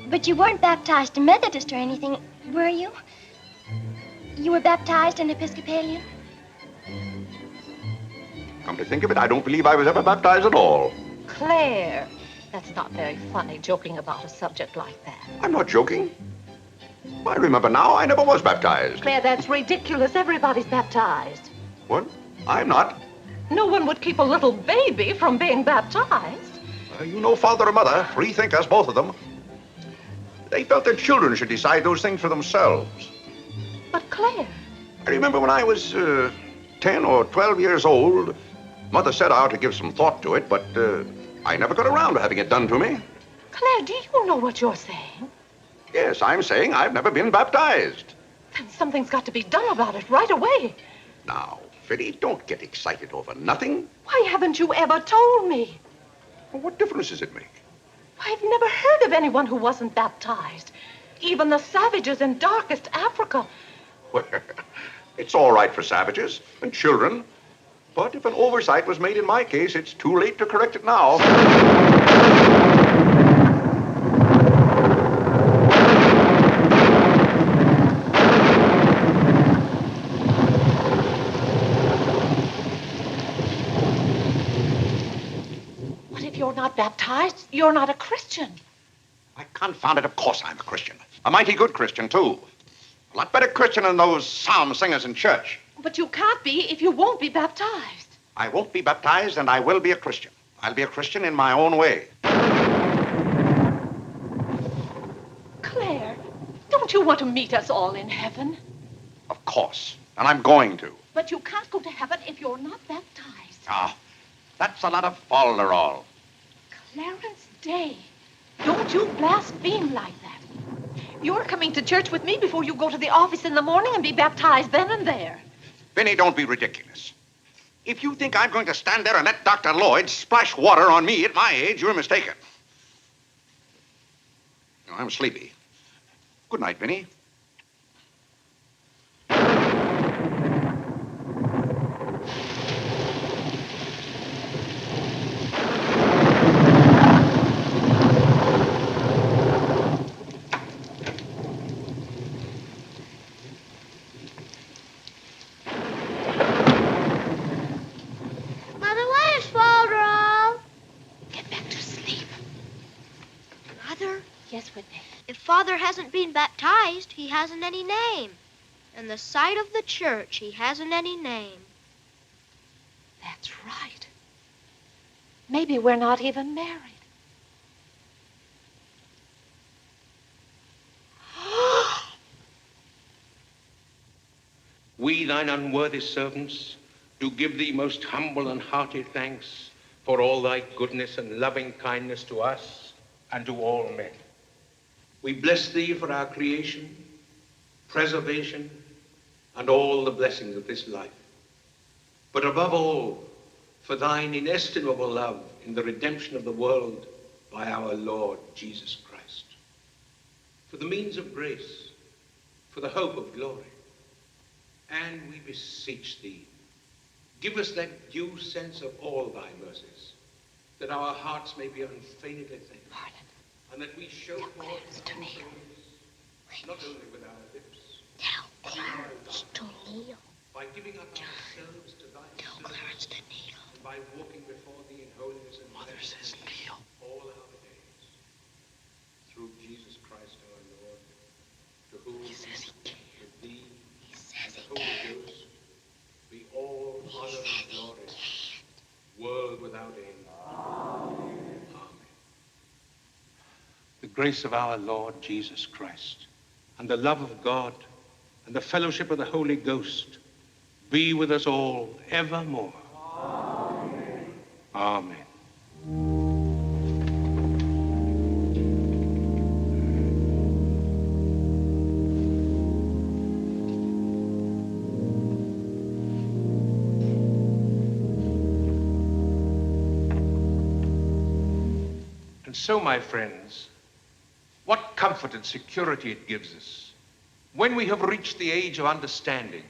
But you weren't baptized a Methodist or anything, were you? You were baptized an Episcopalian? Come to think of it, I don't believe I was ever baptized at all. Claire, that's not very funny, joking about a subject like that. I'm not joking. I remember now, I never was baptized. Claire, that's ridiculous. Everybody's baptized. What? I'm not. No one would keep a little baby from being baptized. You know father and mother, free thinkers, both of them. They felt their children should decide those things for themselves. But Claire... I remember when I was 10 or 12 years old, Mother said I ought to give some thought to it, but I never got around to having it done to me. Claire, do you know what you're saying? Yes, I'm saying I've never been baptized. Then something's got to be done about it right away. Now, Fiddy, don't get excited over nothing. Why haven't you ever told me? Well, what difference does it make? I've never heard of anyone who wasn't baptized. Even the savages in darkest Africa. Well, it's all right for savages and children. But if an oversight was made in my case, it's too late to correct it now. What if you're not baptized? You're not a Christian. Why, confound it, of course I'm a Christian. A mighty good Christian, too. A lot better Christian than those psalm singers in church. But you can't be if you won't be baptized. I won't be baptized, and I will be a Christian. I'll be a Christian in my own way. Claire, don't you want to meet us all in heaven? Of course. And I'm going to. But you can't go to heaven if you're not baptized. Ah, that's a lot of folderol. Clarence Day, don't you blaspheme like that. You're coming to church with me before you go to the office in the morning and be baptized then and there. Vinny, don't be ridiculous. If you think I'm going to stand there and let Dr. Lloyd splash water on me at my age, you're mistaken. I'm sleepy. Good night, Vinny. Yes, Whitney. If Father hasn't been baptized, he hasn't any name. In the sight of the church, he hasn't any name. That's right. Maybe we're not even married. We, thine unworthy servants, do give thee most humble and hearty thanks for all thy goodness and loving kindness to us and to all men. We bless thee for our creation, preservation, and all the blessings of this life. But above all, for thine inestimable love in the redemption of the world by our Lord Jesus Christ. For the means of grace, for the hope of glory. And we beseech thee, give us that due sense of all thy mercies, that our hearts may be unfeignedly thankful, and that we show forth thy praise, not only with our lips, but in our lives, by giving up ourselves to thy service, and by walking before thee in holiness and righteousness all our days. Through Jesus Christ our Lord, to whom, with thee, and the Holy Ghost, be all honor and glory, world without end. Amen. The grace of our Lord Jesus Christ, and the love of God, and the fellowship of the Holy Ghost be with us all evermore. Amen. Amen. And so, my friends, what comfort and security it gives us when we have reached the age of understanding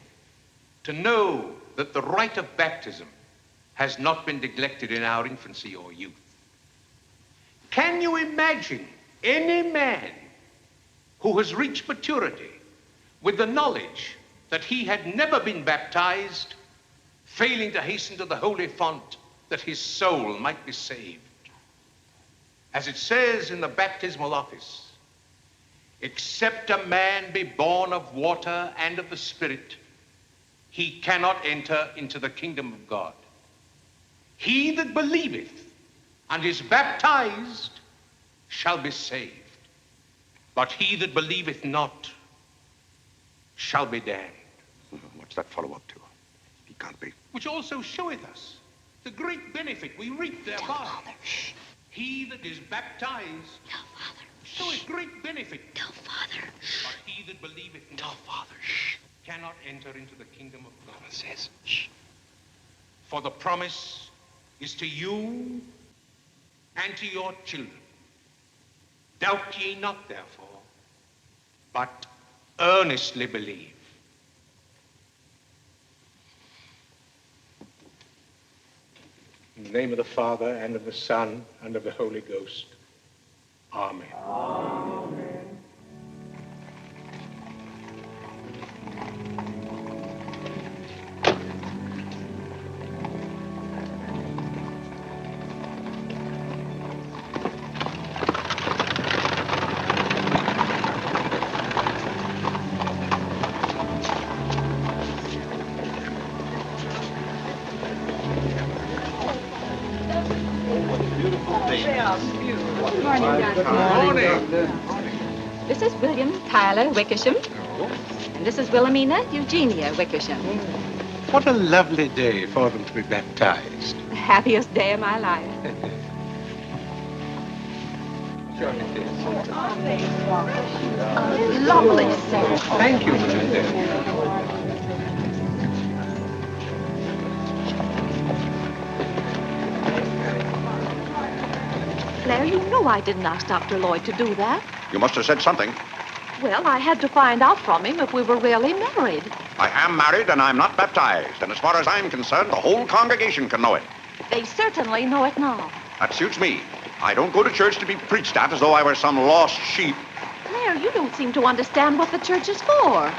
to know that the rite of baptism has not been neglected in our infancy or youth. Can you imagine any man who has reached maturity with the knowledge that he had never been baptized, failing to hasten to the holy font that his soul might be saved? As it says in the baptismal office, except a man be born of water and of the Spirit, he cannot enter into the kingdom of God. He that believeth and is baptized shall be saved, but he that believeth not shall be damned. What's that fellow up to? He can't be. Which also showeth us the great benefit we reap thereby. He that is baptized showeth great benefit. But he that believeth not cannot enter into the kingdom of God. Says, for the promise is to you and to your children. Doubt ye not, therefore, but earnestly believe. In the name of the Father, and of the Son, and of the Holy Ghost. Amen. Amen. This is William Tyler Wickersham. And this is Wilhelmina Eugenia Wickersham. What a lovely day for them to be baptized. The happiest day of my life. Lovely set. Thank you, Mrs. Dale. Claire, you know I didn't ask Dr. Lloyd to do that. You must have said something. Well, I had to find out from him if we were really married. I am married and I'm not baptized. And as far as I'm concerned, the whole congregation can know it. They certainly know it now. That suits me. I don't go to church to be preached at as though I were some lost sheep. Claire, you don't seem to understand what the church is for.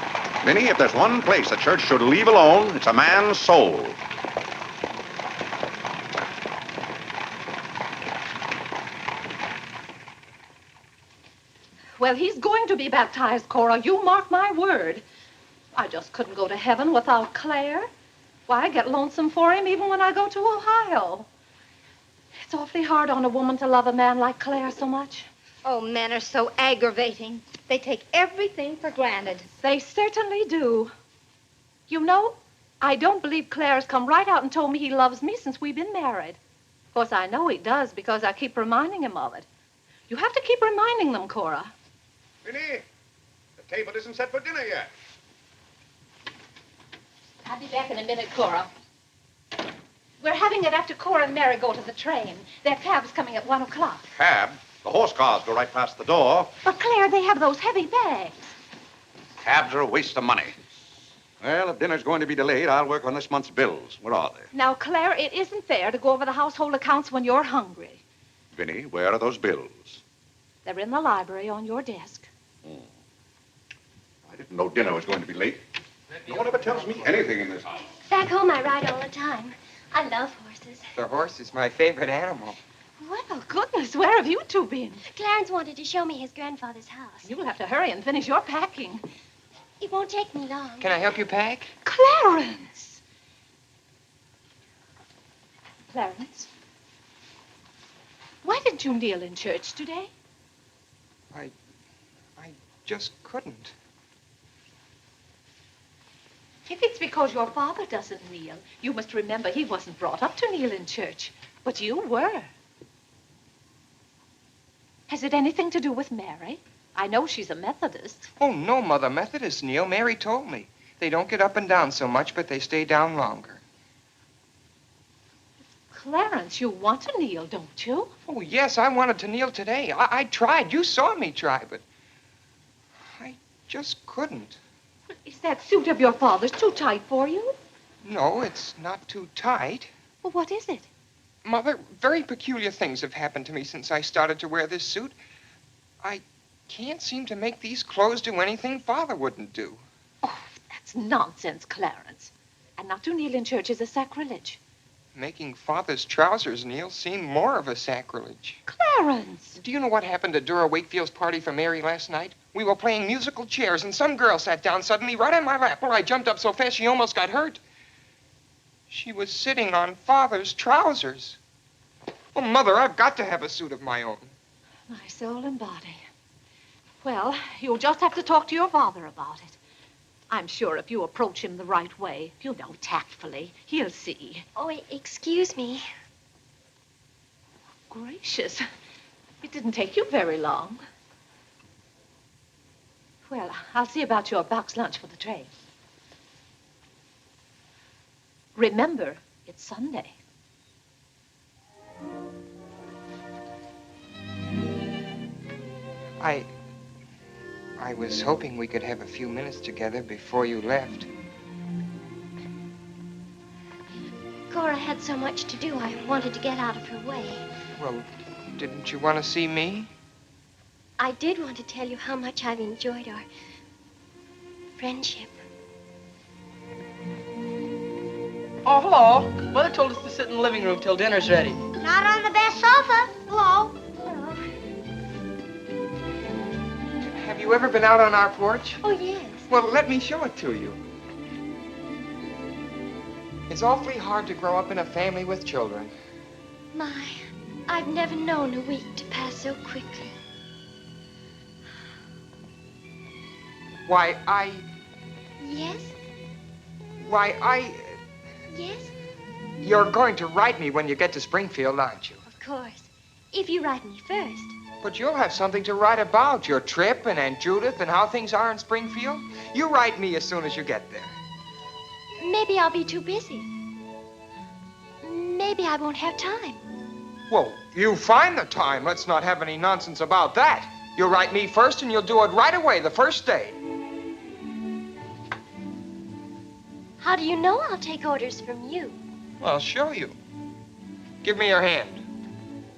Minnie, if there's one place the church should leave alone, it's a man's soul. Well, he's going to be baptized, Cora. You mark my word. I just couldn't go to heaven without Claire. Why, I get lonesome for him even when I go to Ohio. It's awfully hard on a woman to love a man like Claire so much. Oh, men are so aggravating. They take everything for granted. They certainly do. You know, I don't believe Claire's come right out and told me he loves me since we've been married. Of course, I know he does because I keep reminding him of it. You have to keep reminding them, Cora. Minnie, the table isn't set for dinner yet. I'll be back in a minute, Cora. We're having it after Cora and Mary go to the train. Their cab's coming at 1 o'clock. Cab? The horse cars go right past the door. But, Claire, they have those heavy bags. Cabs are a waste of money. Well, if dinner's going to be delayed, I'll work on this month's bills. Where are they? Now, Claire, it isn't fair to go over the household accounts when you're hungry. Vinny, where are those bills? They're in the library on your desk. I didn't know dinner was going to be late. No one ever tells me anything in this house. Back home, I ride all the time. I love horses. The horse is my favorite animal. Well, goodness, where have you two been? Clarence wanted to show me his grandfather's house. You'll have to hurry and finish your packing. It won't take me long. Can I help you pack? Clarence! Clarence? Why didn't you kneel in church today? I just couldn't. If it's because your father doesn't kneel, you must remember he wasn't brought up to kneel in church. But you were. Has it anything to do with Mary? I know she's a Methodist. Oh, no, Mother Methodists kneel. Mary told me. They don't get up and down so much, but they stay down longer. Clarence, you want to kneel, don't you? Oh, yes, I wanted to kneel today. I tried. You saw me try, but I just couldn't. Is that suit of your father's too tight for you? No, it's not too tight. Well, what is it? Mother, very peculiar things have happened to me since I started to wear this suit. I can't seem to make these clothes do anything Father wouldn't do. Oh, that's nonsense, Clarence. And not to kneel in church is a sacrilege. Making Father's trousers kneel seemed more of a sacrilege. Clarence! Do you know what happened at Dura Wakefield's party for Mary last night? We were playing musical chairs, and some girl sat down suddenly right on my lap. Well, I jumped up so fast she almost got hurt. She was sitting on Father's trousers. Oh, Mother, I've got to have a suit of my own. My soul and body. Well, you'll just have to talk to your father about it. I'm sure if you approach him the right way, tactfully, he'll see. Oh, excuse me. Gracious. It didn't take you very long. Well, I'll see about your box lunch for the train. Remember, it's Sunday. I was hoping we could have a few minutes together before you left. Cora had so much to do, I wanted to get out of her way. Well, didn't you want to see me? I did want to tell you how much I've enjoyed our friendship. Oh, hello. Mother told us to sit in the living room till dinner's ready. Not on the best sofa. Hello. Have you ever been out on our porch? Oh, yes. Well, let me show it to you. It's awfully hard to grow up in a family with children. My, I've never known a week to pass so quickly. Why, Yes? Yes? You're going to write me when you get to Springfield, aren't you? Of course. If you write me first. But you'll have something to write about, your trip and Aunt Judith and how things are in Springfield. You write me as soon as you get there. Maybe I'll be too busy. Maybe I won't have time. Well, you find the time. Let's not have any nonsense about that. You'll write me first and you'll do it right away, the first day. How do you know I'll take orders from you? I'll show you. Give me your hand.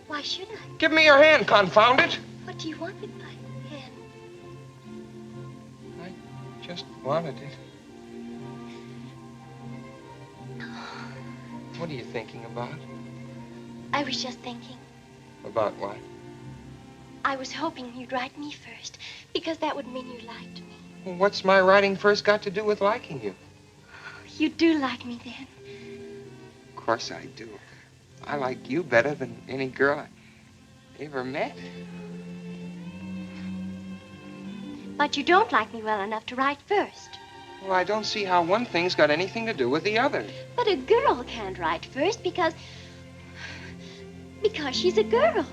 Why should I? Give me your hand, confound it. What do you want with my hand? I just wanted it. What are you thinking about? I was just thinking. About what? I was hoping you'd write me first, because that would mean you liked me. Well, what's my writing first got to do with liking you? You do like me then. Of course I do. I like you better than any girl I ever met. But you don't like me well enough to write first. Well, I don't see how one thing's got anything to do with the other. But a girl can't write first because she's a girl.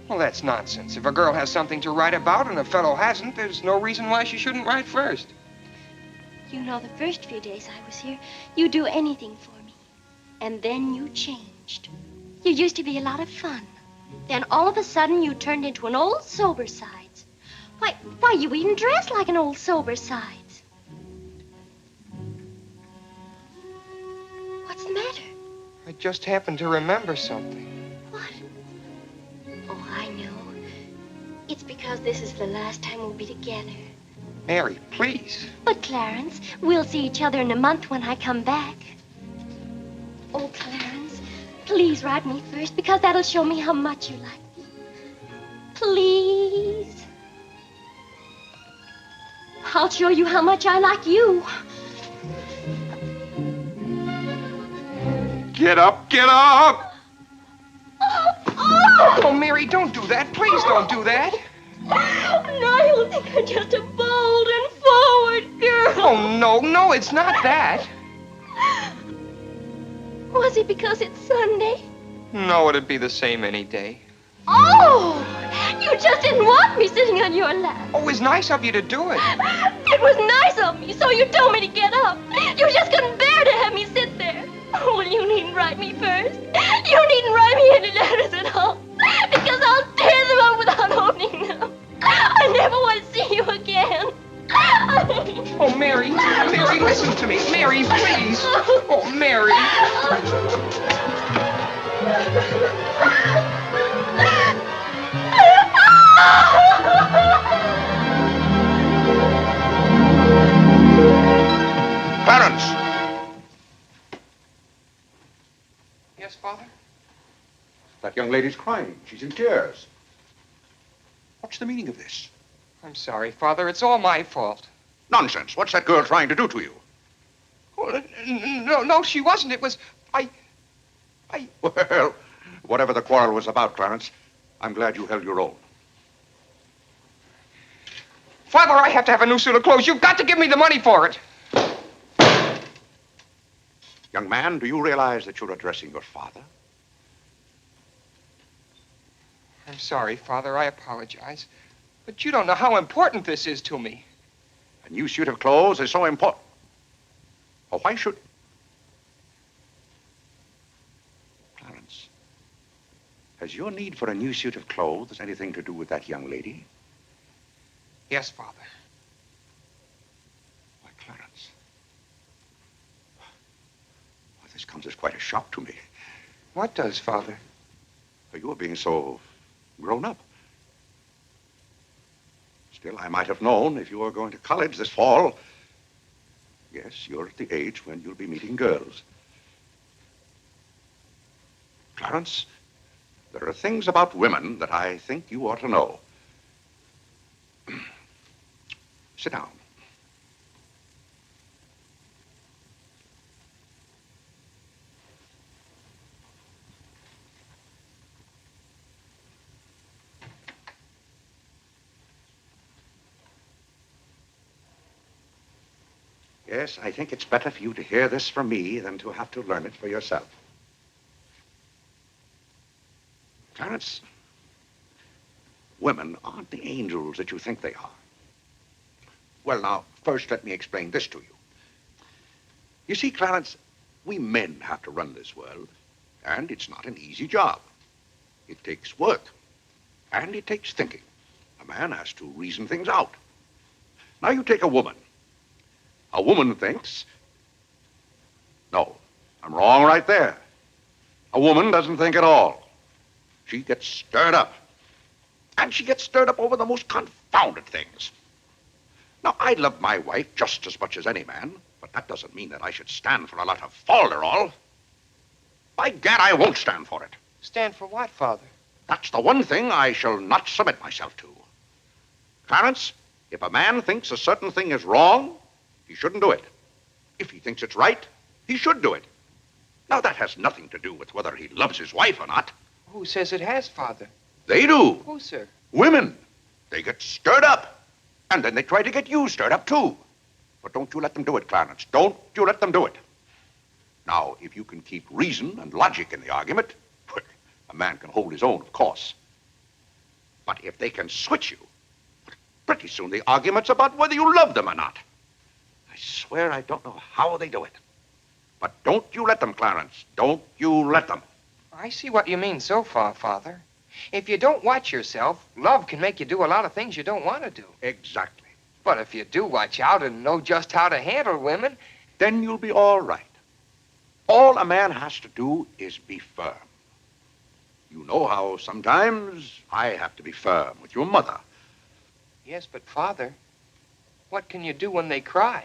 Well, that's nonsense. If a girl has something to write about and a fellow hasn't, there's no reason why she shouldn't write first. You know, the first few days I was here, you'd do anything for me. And then you changed. You used to be a lot of fun. Then all of a sudden you turned into an old sober sides. Why, you even dress like an old sober sides. What's the matter? I just happened to remember something. What? Oh, I know. It's because this is the last time we'll be together. Mary, please. But, Clarence, we'll see each other in a month when I come back. Oh, Clarence, please write me first, because that'll show me how much you like me. Please. I'll show you how much I like you. Get up, get up! Oh! Oh, Mary, don't do that. Please don't do that. Now you'll think I'm just a bold and forward girl. Oh, no, it's not that. Was it because it's Sunday? No, it'd be the same any day. Oh! You just didn't want me sitting on your lap. Oh, it was nice of you to do it. It was nice of me, so you told me to get up. You just couldn't bear to have me sit there. Oh, well, you needn't write me first. You needn't write me any letters at all. Because I'll tear them up without opening them. I never want to see you again. Oh, Mary, Mary, listen to me. Mary, please. Oh, Mary. Clarence! Yes, Father? That young lady's crying. She's in tears. What's the meaning of this? I'm sorry, Father. It's all my fault. Nonsense. What's that girl trying to do to you? Oh, no, she wasn't. It was... Well, whatever the quarrel was about, Clarence, I'm glad you held your own. Father, I have to have a new suit of clothes. You've got to give me the money for it. Young man, do you realize that you're addressing your father? I'm sorry, Father. I apologize. But you don't know how important this is to me. A new suit of clothes is so important. Oh, why should... Clarence, has your need for a new suit of clothes anything to do with that young lady? Yes, Father. Why, Clarence. Why, this comes as quite a shock to me. What does, Father? You're being so grown up. Still, I might have known if you were going to college this fall. Yes, you're at the age when you'll be meeting girls. Clarence, there are things about women that I think you ought to know. Sit down. Yes, I think it's better for you to hear this from me than to have to learn it for yourself. Clarence, women aren't the angels that you think they are. Well, now, first let me explain this to you. You see, Clarence, we men have to run this world, and it's not an easy job. It takes work, and it takes thinking. A man has to reason things out. Now, you take a woman. A woman thinks... No, I'm wrong right there. A woman doesn't think at all. She gets stirred up. And she gets stirred up over the most confounded things. Now, I love my wife just as much as any man, but that doesn't mean that I should stand for a lot of falderall. By gad, I won't stand for it. Stand for what, Father? That's the one thing I shall not submit myself to. Clarence, if a man thinks a certain thing is wrong, he shouldn't do it. If he thinks it's right, he should do it. Now, that has nothing to do with whether he loves his wife or not. Who says it has, Father? They do. Who, sir? Women. They get stirred up. And then they try to get you stirred up, too. But don't you let them do it, Clarence. Don't you let them do it. Now, if you can keep reason and logic in the argument, a man can hold his own, of course. But if they can switch you, pretty soon the argument's about whether you love them or not. I swear I don't know how they do it. But don't you let them, Clarence. Don't you let them. I see what you mean so far, Father. If you don't watch yourself, love can make you do a lot of things you don't want to do. Exactly. But if you do watch out and know just how to handle women, then you'll be all right. All a man has to do is be firm. You know how sometimes I have to be firm with your mother. Yes, but Father, what can you do when they cry?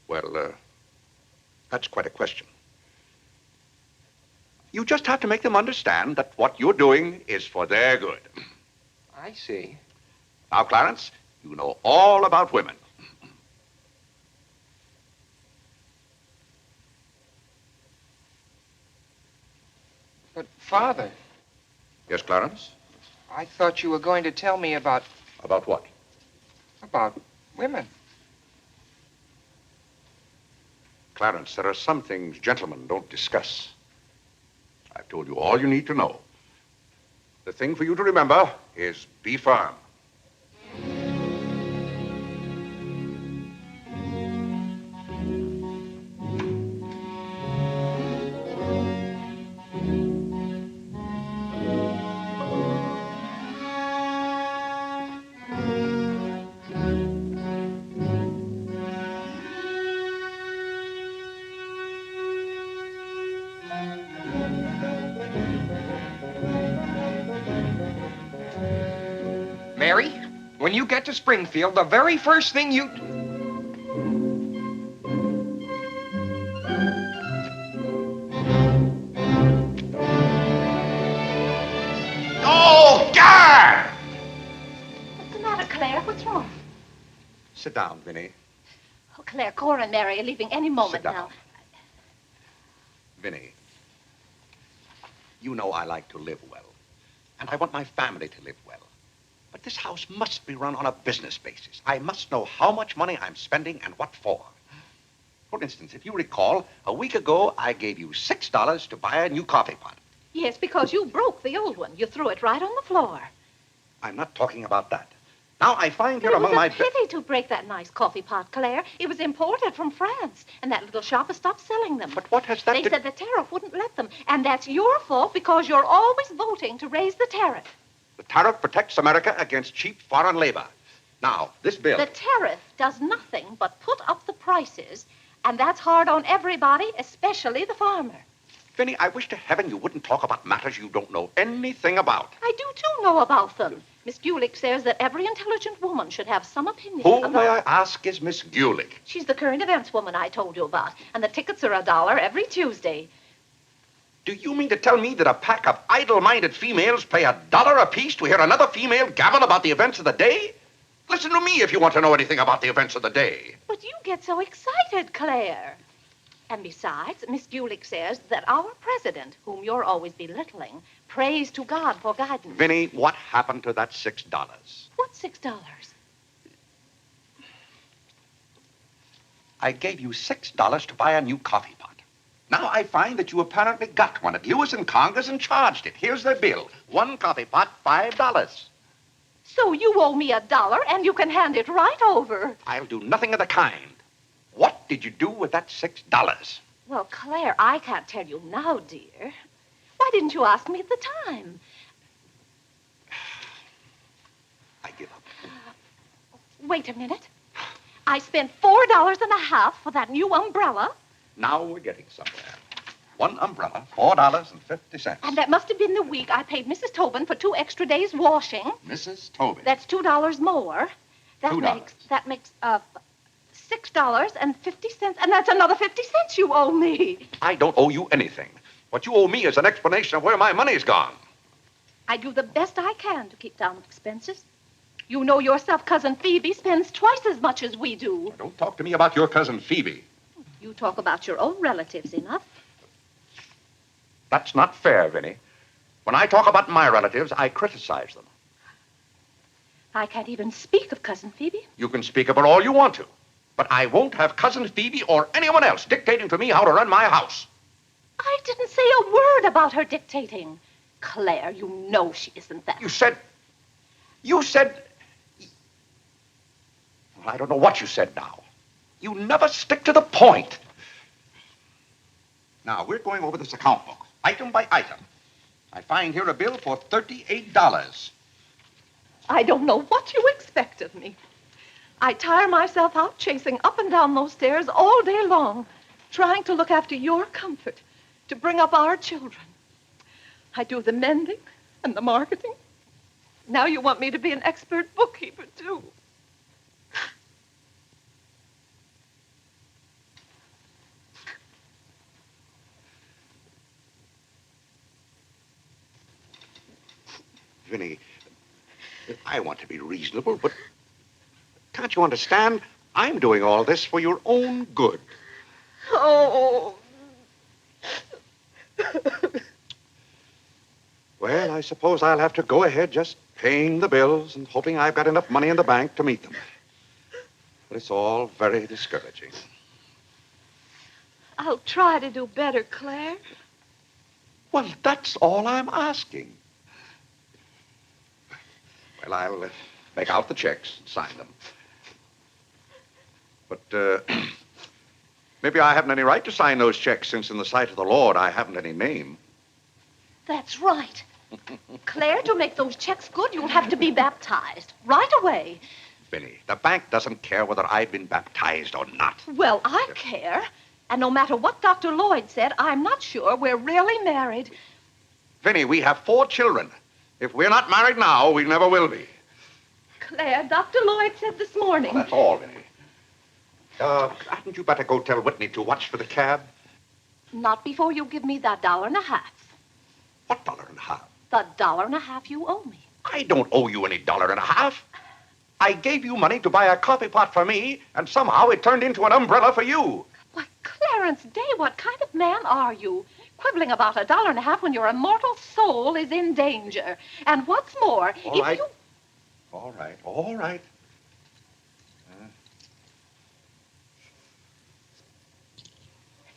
Well, that's quite a question. You just have to make them understand that what you're doing is for their good. I see. Now, Clarence, you know all about women. But, Father... Yes, Clarence? I thought you were going to tell me about... About what? About women. Clarence, there are some things gentlemen don't discuss. I've told you all you need to know. The thing for you to remember is be firm. Mary, when you get to Springfield, the very first thing you... Oh, God! What's the matter, Claire? What's wrong? Sit down, Vinny. Oh, Claire, Cora and Mary are leaving any moment Sit down. now. Vinny, you know I like to live well, and I want my family to live well. But this house must be run on a business basis. I must know how much money I'm spending and what for. For instance, if you recall, a week ago, I gave you $6 to buy a new coffee pot. Yes, because you broke the old one. You threw it right on the floor. I'm not talking about that. Now, I find here It among was my... a pity to break that nice coffee pot, Claire. It was imported from France, and that little shop has stopped selling them. But what has that They to... said the tariff wouldn't let them, and that's your fault because you're always voting to raise the tariff. The tariff protects America against cheap foreign labor. Now, this bill... The tariff does nothing but put up the prices, and that's hard on everybody, especially the farmer. Vinny, I wish to heaven you wouldn't talk about matters you don't know anything about. I do, too, know about them. Miss Gulick says that every intelligent woman should have some opinion Who, about... may I ask, is Miss Gulick? She's the current events woman I told you about, and the tickets are $1 every Tuesday. Do you mean to tell me that a pack of idle-minded females pay $1 apiece to hear another female gabble about the events of the day? Listen to me if you want to know anything about the events of the day. But you get so excited, Claire. And besides, Miss Gulick says that our president, whom you're always belittling, prays to God for guidance. Vinny, what happened to that $6? What $6? I gave you $6 to buy a new coffee pot. Now I find that you apparently got one at Lewis and Congress and charged it. Here's the bill. One coffee pot, $5. So you owe me $1, and you can hand it right over. I'll do nothing of the kind. What did you do with that $6? Well, Claire, I can't tell you now, dear. Why didn't you ask me at the time? I give up. Wait a minute. I spent $4.50 for that new umbrella. Now we're getting somewhere. One umbrella, $4.50. And that must have been the week I paid Mrs. Tobin for 2 extra days washing. Mrs. Tobin. That's $2 more. $2. That makes $6.50, and that's another 50 cents you owe me. I don't owe you anything. What you owe me is an explanation of where my money's gone. I do the best I can to keep down expenses. You know yourself, Cousin Phoebe spends twice as much as we do. Don't talk to me about your cousin Phoebe. You talk about your own relatives enough. That's not fair, Vinny. When I talk about my relatives, I criticize them. I can't even speak of Cousin Phoebe. You can speak of her all you want to. But I won't have Cousin Phoebe or anyone else dictating to me how to run my house. I didn't say a word about her dictating. Claire, you know she isn't that. You said... Well, I don't know what you said now. You never stick to the point. Now, we're going over this account book, item by item. I find here a bill for $38. I don't know what you expect of me. I tire myself out chasing up and down those stairs all day long, trying to look after your comfort, to bring up our children. I do the mending and the marketing. Now you want me to be an expert bookkeeper, too. Vinny, I want to be reasonable, but can't you understand? I'm doing all this for your own good. Oh. Well, I suppose I'll have to go ahead just paying the bills and hoping I've got enough money in the bank to meet them. But it's all very discouraging. I'll try to do better, Claire. Well, that's all I'm asking. Well, I'll make out the checks and sign them. But maybe I haven't any right to sign those checks since in the sight of the Lord I haven't any name. That's right. Claire, to make those checks good, you'll have to be baptized right away. Vinny, the bank doesn't care whether I've been baptized or not. Well, I care. And no matter what Dr. Lloyd said, I'm not sure we're really married. Vinny, we have 4 children. If we're not married now, we never will be. Claire, Dr. Lloyd said this morning. Well, that's all, Vinny. Hadn't you better go tell Whitney to watch for the cab? Not before you give me that $1.50. What $1.50? The $1.50 you owe me. I don't owe you any $1.50. I gave you money to buy a coffee pot for me, and somehow it turned into an umbrella for you. Why, Clarence Day, what kind of man are you? Quibbling about $1.50 when your immortal soul is in danger. And what's more, All right. All right.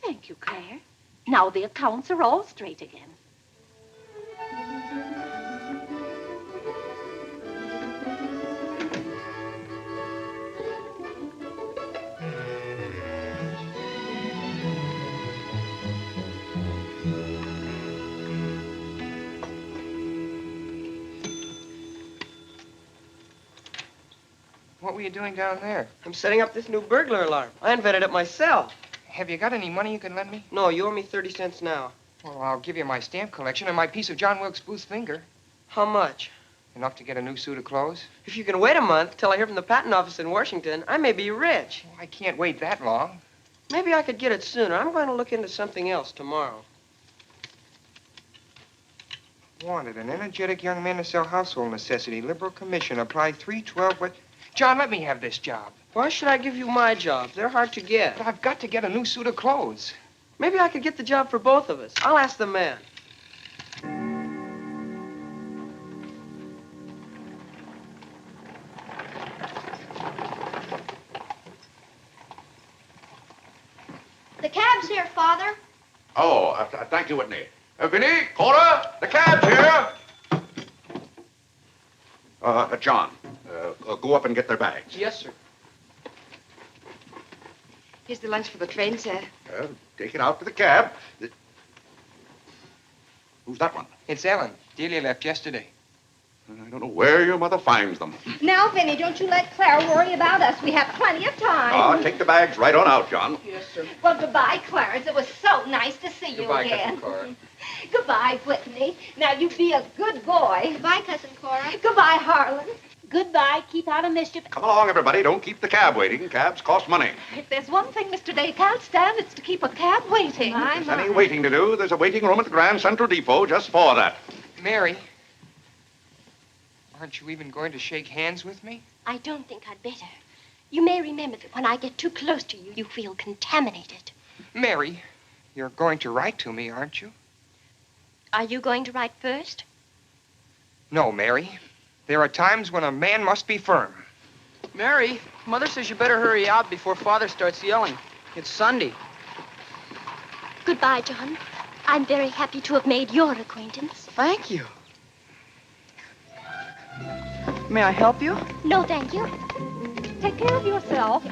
Thank you, Claire. Now the accounts are all straight again. What were you doing down there? I'm setting up this new burglar alarm. I invented it myself. Have you got any money you can lend me? No, you owe me 30 cents now. Well, I'll give you my stamp collection and my piece of John Wilkes Booth's finger. How much? Enough to get a new suit of clothes? If you can wait a month till I hear from the patent office in Washington, I may be rich. Oh, I can't wait that long. Maybe I could get it sooner. I'm going to look into something else tomorrow. Wanted, an energetic young man to sell household necessity. Liberal commission. Apply 312. What? John, let me have this job. Why should I give you my jobs? They're hard to get. But I've got to get a new suit of clothes. Maybe I could get the job for both of us. I'll ask the man. The cab's here, Father. Oh, thank you, Whitney. Vinny, Cora, the cab's here. John, go up and get their bags. Yes, sir. Here's the lunch for the train, sir. Take it out to the cab. Who's that one? It's Ellen. Delia left yesterday. I don't know where your mother finds them. Now, Vinny, don't you let Claire worry about us. We have plenty of time. Take the bags right on out, John. Yes, sir. Well, goodbye, Clarence. It was so nice to see you Goodbye, again. Cousin Cora. Goodbye, Whitney. Now, you be a good boy. Goodbye, Cousin Cora. Goodbye, Harlan. Goodbye. Keep out of mischief. Come along, everybody. Don't keep the cab waiting. Cabs cost money. If there's one thing Mr. Day can't stand, it's to keep a cab waiting. If there's any waiting to do, there's a waiting room at the Grand Central Depot just for that. Mary, aren't you even going to shake hands with me? I don't think I'd better. You may remember that when I get too close to you, you feel contaminated. Mary, you're going to write to me, aren't you? Are you going to write first? No, Mary. There are times when a man must be firm. Mary, Mother says you better hurry out before Father starts yelling. It's Sunday. Goodbye, John. I'm very happy to have made your acquaintance. Thank you. May I help you? No, thank you. Take care of yourself.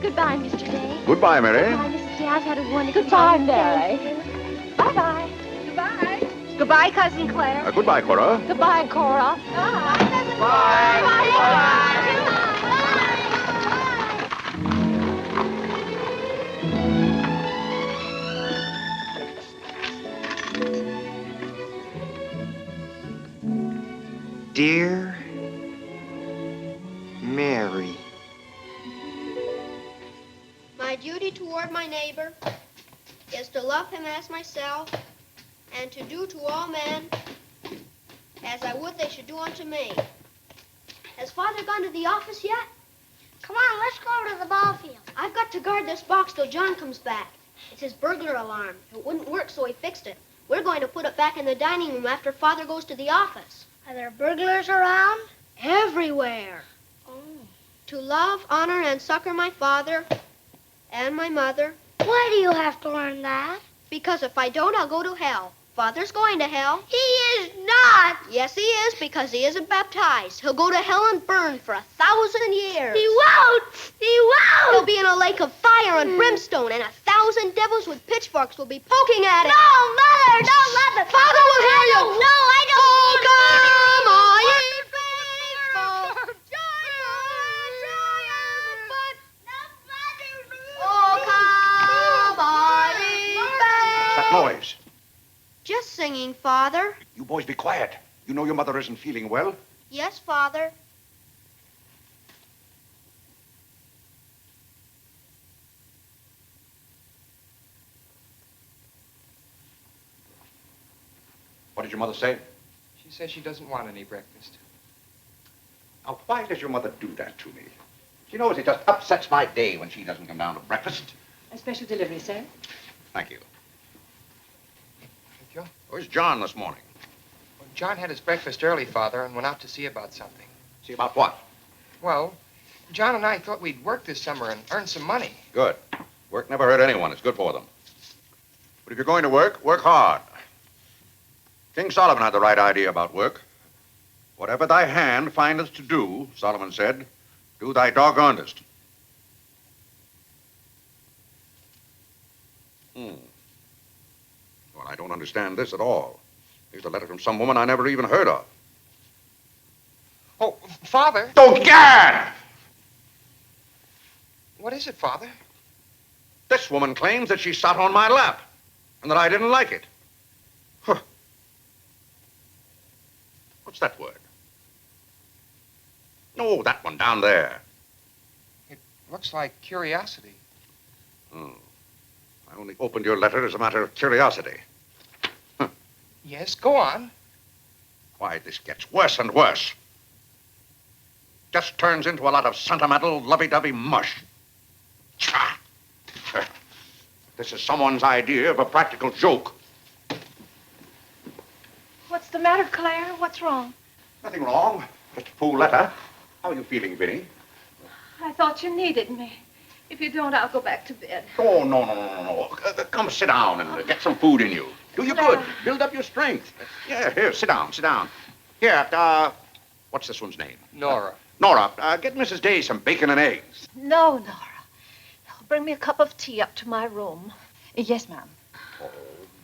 Goodbye, Mr. Day. Goodbye, Mary. Goodbye, Mrs. Day. I've had a wonderful Goodbye, time. Mary. Thank you. Bye-bye. Goodbye. Goodbye, Cousin Claire. Goodbye, Cora. Goodbye, Cora. Bye, Cousin Claire. Dear Mary. My duty toward my neighbor is to love him as myself and to do to all men as I would they should do unto me. Has Father gone to the office yet? Come on, let's go to the ball field. I've got to guard this box till John comes back. It's his burglar alarm. It wouldn't work, so he fixed it. We're going to put it back in the dining room after Father goes to the office. Are there burglars around? Everywhere. Oh. To love, honor, and succor my father and my mother. Why do you have to learn that? Because if I don't, I'll go to hell. Father's going to hell. He is not. Yes, he is, because he isn't baptized. He'll go to hell and burn for 1,000 years. He won't. He won't. He'll be in a lake of fire and brimstone, and 1,000 devils with pitchforks will be poking at him. No, Mother, don't let the... Father will hear you. No, I don't. Oh, come on, ye faithful. Oh, come on, ye What's that noise? Just singing, Father. You boys be quiet. You know your mother isn't feeling well. Yes, Father. What did your mother say? She says she doesn't want any breakfast. Now, why does your mother do that to me? She knows it just upsets my day when she doesn't come down to breakfast. A special delivery, sir. Thank you. Thank you. Where's John this morning? Well, John had his breakfast early, Father, and went out to see about something. See about what? Well, John and I thought we'd work this summer and earn some money. Good. Work never hurt anyone. It's good for them. But if you're going to work, work hard. King Solomon had the right idea about work. Whatever thy hand findeth to do, Solomon said, do thy doggonedest. Well, I don't understand this at all. Here's a letter from some woman I never even heard of. Oh, Father. Don't gad! What is it, Father? This woman claims that she sat on my lap and that I didn't like it. Huh. What's that word? No, that one down there. It looks like curiosity. Oh. I only opened your letter as a matter of curiosity. Huh. Yes, go on. Why, this gets worse and worse. Just turns into a lot of sentimental, lovey-dovey mush. Tcha! This is someone's idea of a practical joke. What's the matter, Claire? What's wrong? Nothing wrong. Just a fool letter. How are you feeling, Vinny? I thought you needed me. If you don't, I'll go back to bed. Oh, no. Come sit down and get some food in you. Do you good. Build up your strength. Yeah, here, sit down. Here, what's this one's name? Nora. Nora, get Mrs. Day some bacon and eggs. No, Nora. Bring me a cup of tea up to my room. Yes, ma'am. Oh,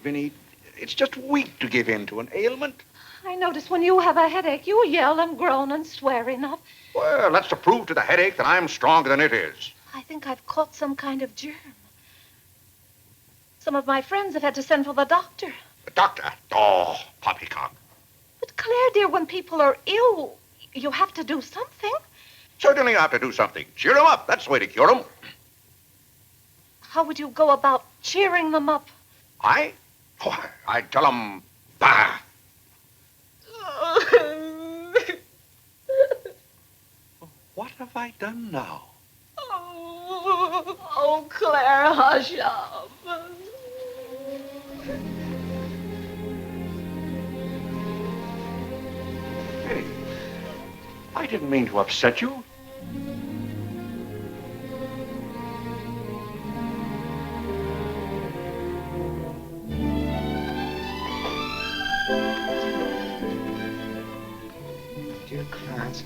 Vinny, it's just weak to give in to an ailment. I notice when you have a headache, you yell and groan and swear enough. Well, that's to prove to the headache that I'm stronger than it is. I think I've caught some kind of germ. Some of my friends have had to send for the doctor. The doctor? Oh, poppycock. But Claire, dear, when people are ill, you have to do something. Certainly I have to do something. Cheer them up. That's the way to cure them. How would you go about cheering them up? I? Oh, I'd tell them, bah. What have I done now? Oh, Claire, hush up. Hey, I didn't mean to upset you. Dear Clarence.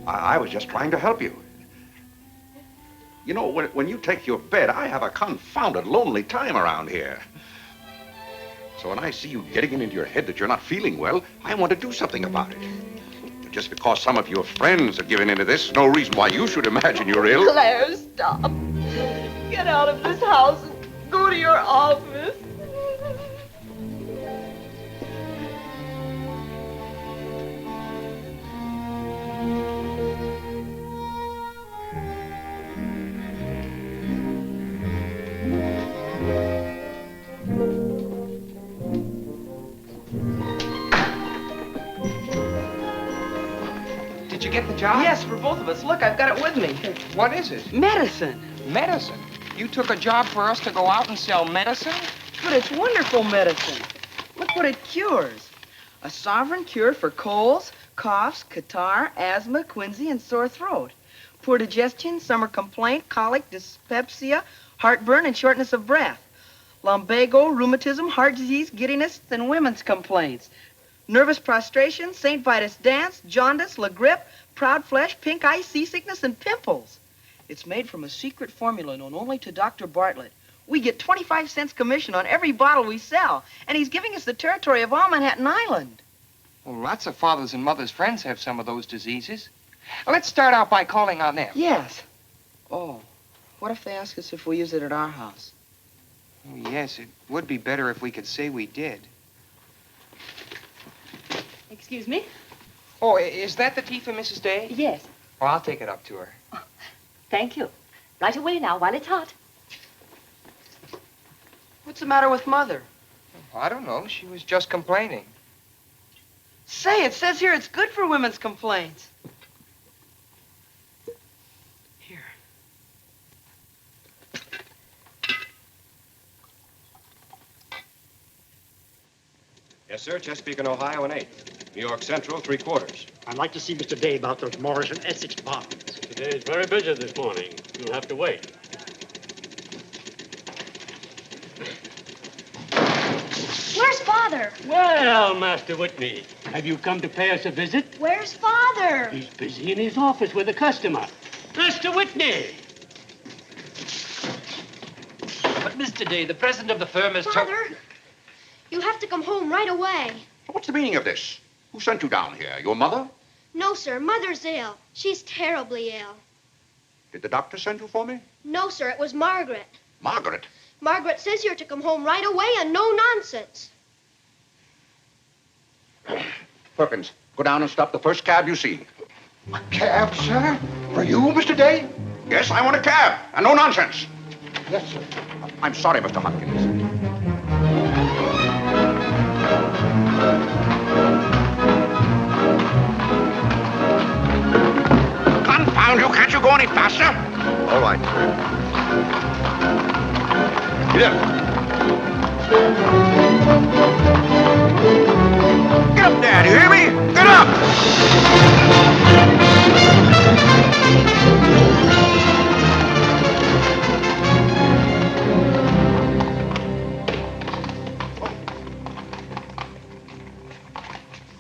I was just trying to help you. You know, when you take your bed, I have a confounded lonely time around here. So when I see you getting it into your head that you're not feeling well, I want to do something about it. Just because some of your friends have given into this, no reason why you should imagine you're ill. Claire, stop. Get out of this house and go to your office. Did you get the job? Yes, for both of us. Look, I've got it with me. What is it? Medicine. Medicine? You took a job for us to go out and sell medicine? But it's wonderful medicine. Look what it cures. A sovereign cure for colds, coughs, catarrh, asthma, quinsy, and sore throat. Poor digestion, summer complaint, colic, dyspepsia, heartburn, and shortness of breath. Lumbago, rheumatism, heart disease, giddiness, and women's complaints. Nervous prostration, St. Vitus dance, jaundice, la grippe, proud flesh, pink eye, seasickness, and pimples. It's made from a secret formula known only to Dr. Bartlett. We get 25 cents commission on every bottle we sell, and he's giving us the territory of all Manhattan Island. Well, lots of fathers and mothers' friends have some of those diseases. Let's start out by calling on them. Yes. Oh, what if they ask us if we use it at our house? Oh, yes, it would be better if we could say we did. Excuse me? Oh, is that the tea for Mrs. Day? Yes. Oh, I'll take it up to her. Thank you. Right away now, while it's hot. What's the matter with Mother? I don't know. She was just complaining. Say, it says here it's good for women's complaints. Here. Yes, sir. Chesapeake and Ohio, an 8. New York Central, 3/4. I'd like to see Mr. Day about those Morris and Essex bonds. Today is very busy this morning. You'll have to wait. Where's Father? Well, Master Whitney, have you come to pay us a visit? Where's Father? He's busy in his office with a customer. Master Whitney! But, Mr. Day, the president of the firm is... Father, you have to come home right away. What's the meaning of this? Who sent you down here? Your mother? No, sir. Mother's ill. She's terribly ill. Did the doctor send you for me? No, sir. It was Margaret. Margaret? Margaret says you're to come home right away and no nonsense. Perkins, go down and stop the first cab you see. A cab, sir? For you, Mr. Day? Yes, I want a cab, and no nonsense. Yes, sir. I'm sorry, Mr. Hopkins. Confound you, can't you go any faster? All right. Get up there, do you hear me? Get up!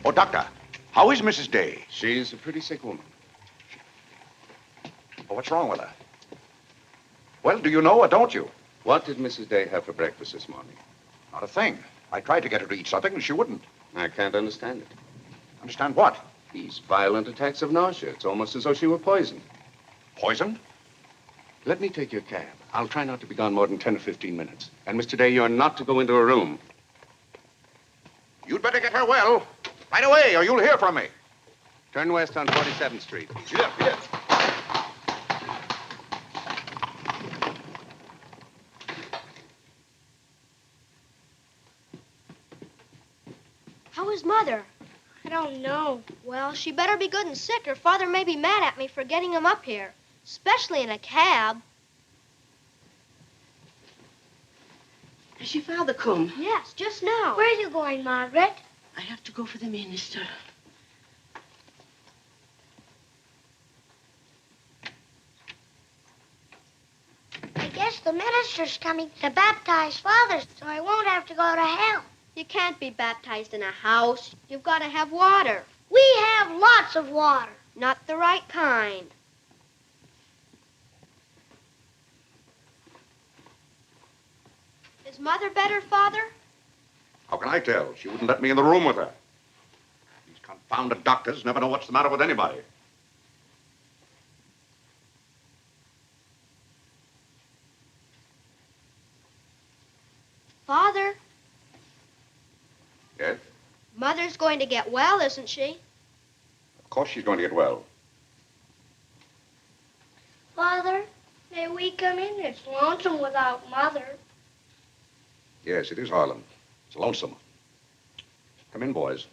Oh, Doctor, how is Mrs. Day? She's a pretty sick woman. Oh, what's wrong with her? Well, do you know or don't you? What did Mrs. Day have for breakfast this morning? Not a thing. I tried to get her to eat something, and she wouldn't. I can't understand it. Understand what? These violent attacks of nausea. It's almost as though she were poisoned. Poisoned? Let me take your cab. I'll try not to be gone more than 10 or 15 minutes. And, Mr. Day, you're not to go into a room. You'd better get her well. Right away, or you'll hear from me. Turn west on 47th Street. Yeah. How is Mother? I don't know. Well, she better be good and sick, or Father may be mad at me for getting him up here. Especially in a cab. Has your father come? Yes, just now. Where are you going, Margaret? I have to go for the minister. I guess the minister's coming to baptize Father, so I won't have to go to hell. You can't be baptized in a house. You've got to have water. We have lots of water. Not the right kind. Is Mother better, Father? How can I tell? She wouldn't let me in the room with her. These confounded doctors never know what's the matter with anybody. Father, Yes? Mother's going to get well, isn't she? Of course she's going to get well. Father, may we come in? It's lonesome without Mother. Yes, it is, Harlan. It's lonesome. Come in, boys.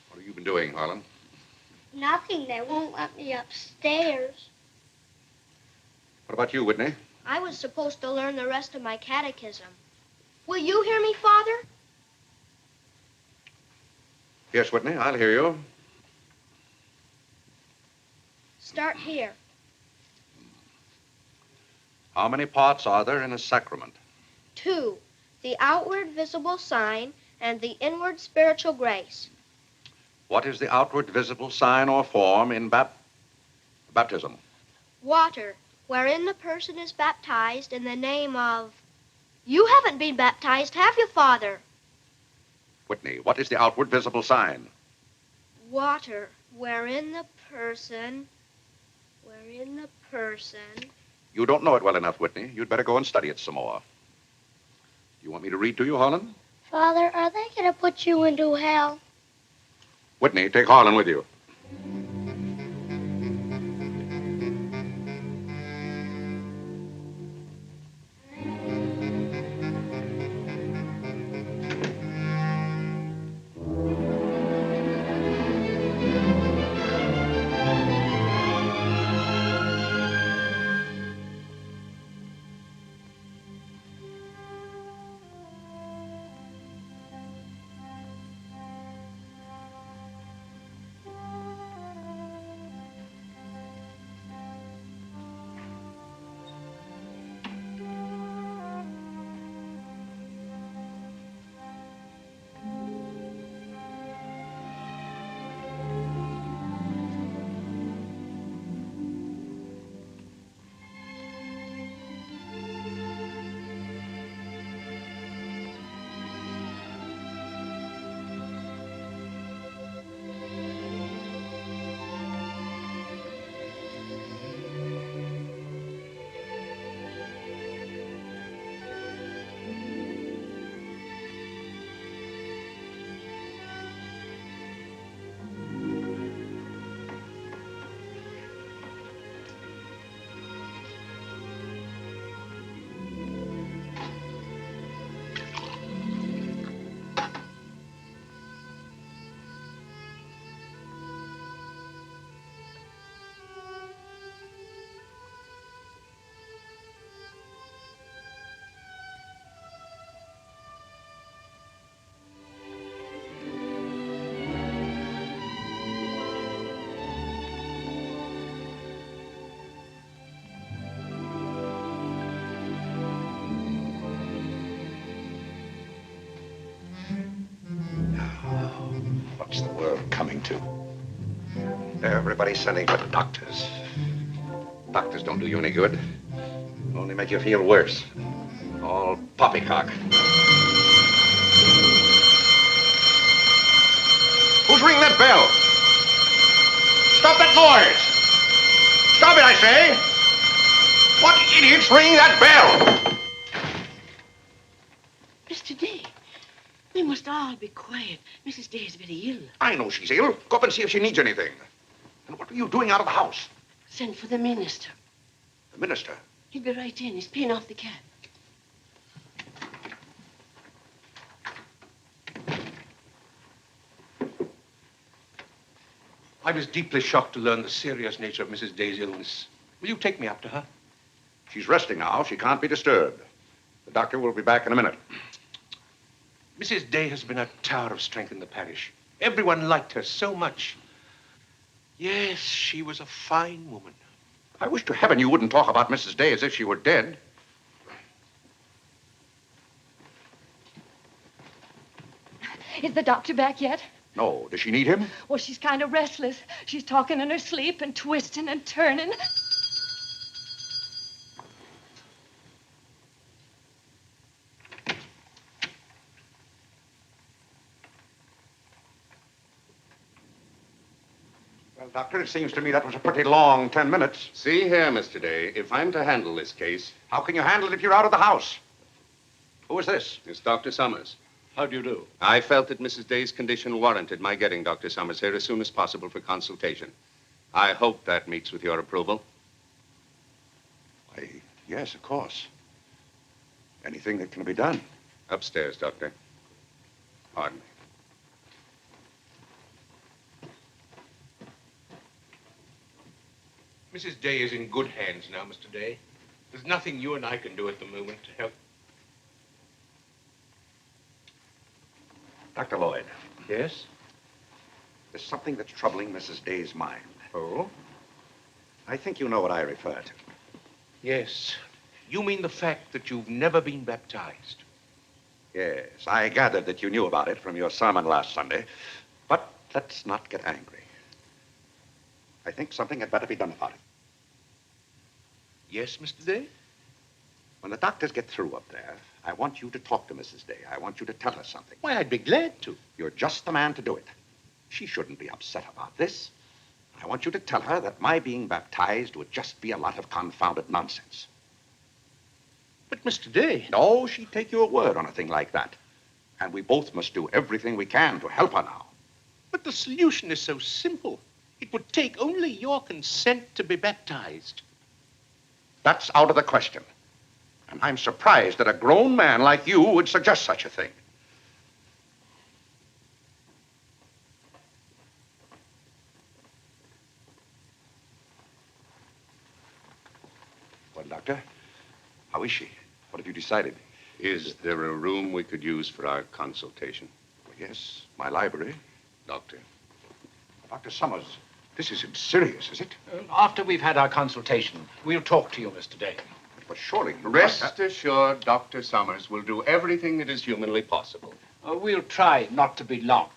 What have you been doing, Harlan? Nothing. They won't let me upstairs. What about you, Whitney? I was supposed to learn the rest of my catechism. Will you hear me, Father? Yes, Whitney, I'll hear you. Start here. How many parts are there in a sacrament? 2, the outward visible sign and the inward spiritual grace. What is the outward visible sign or form in baptism? Water, wherein the person is baptized in the name of... You haven't been baptized, have you, Father? Whitney, what is the outward visible sign? Water, wherein the person person. You don't know it well enough, Whitney. You'd better go and study it some more. Do you want me to read to you, Harlan? Father, are they going to put you into hell? Whitney, take Harlan with you. What's the world coming to? Everybody's sending for doctors. Doctors don't do you any good. Only make you feel worse. All poppycock. Who's ringing that bell? Stop that noise! Stop it, I say! What idiot's ringing that bell? Mr. Day, we must all be quiet. Mrs. Day is very ill. I know she's ill. Go up and see if she needs anything. And what are you doing out of the house? Send for the minister. The minister? He'll be right in. He's paying off the cab. I was deeply shocked to learn the serious nature of Mrs. Day's illness. Will you take me up to her? She's resting now. She can't be disturbed. The doctor will be back in a minute. Mrs. Day has been a tower of strength in the parish. Everyone liked her so much. Yes, she was a fine woman. I wish to heaven you wouldn't talk about Mrs. Day as if she were dead. Is the doctor back yet? No. Does she need him? Well, she's kind of restless. She's talking in her sleep and twisting and turning. Well, Doctor, it seems to me that was a pretty long 10 minutes. See here, Mr. Day, if I'm to handle this case... How can you handle it if you're out of the house? Who is this? It's Dr. Summers. How do you do? I felt that Mrs. Day's condition warranted my getting Dr. Summers here as soon as possible for consultation. I hope that meets with your approval. Why, yes, of course. Anything that can be done. Upstairs, Doctor. Pardon me. Mrs. Day is in good hands now, Mr. Day. There's nothing you and I can do at the moment to help. Dr. Lloyd. Yes? There's something that's troubling Mrs. Day's mind. Oh? I think you know what I refer to. Yes. You mean the fact that you've never been baptized? Yes, I gathered that you knew about it from your sermon last Sunday. But let's not get angry. I think something had better be done about it. Yes, Mr. Day? When the doctors get through up there, I want you to talk to Mrs. Day. I want you to tell her something. Why, I'd be glad to. You're just the man to do it. She shouldn't be upset about this. I want you to tell her that my being baptized would just be a lot of confounded nonsense. But, Mr. Day... No, she'd take your word on a thing like that. And we both must do everything we can to help her now. But the solution is so simple. It would take only your consent to be baptized. That's out of the question. And I'm surprised that a grown man like you would suggest such a thing. Well, Doctor, how is she? What have you decided? Is there a room we could use for our consultation? Well, yes, my library. Doctor. Dr. Summers, this isn't serious, is it? After we've had our consultation, we'll talk to you, Mr. Day. But surely... Rest assured, Dr. Summers will do everything that is humanly possible. We'll try not to be long.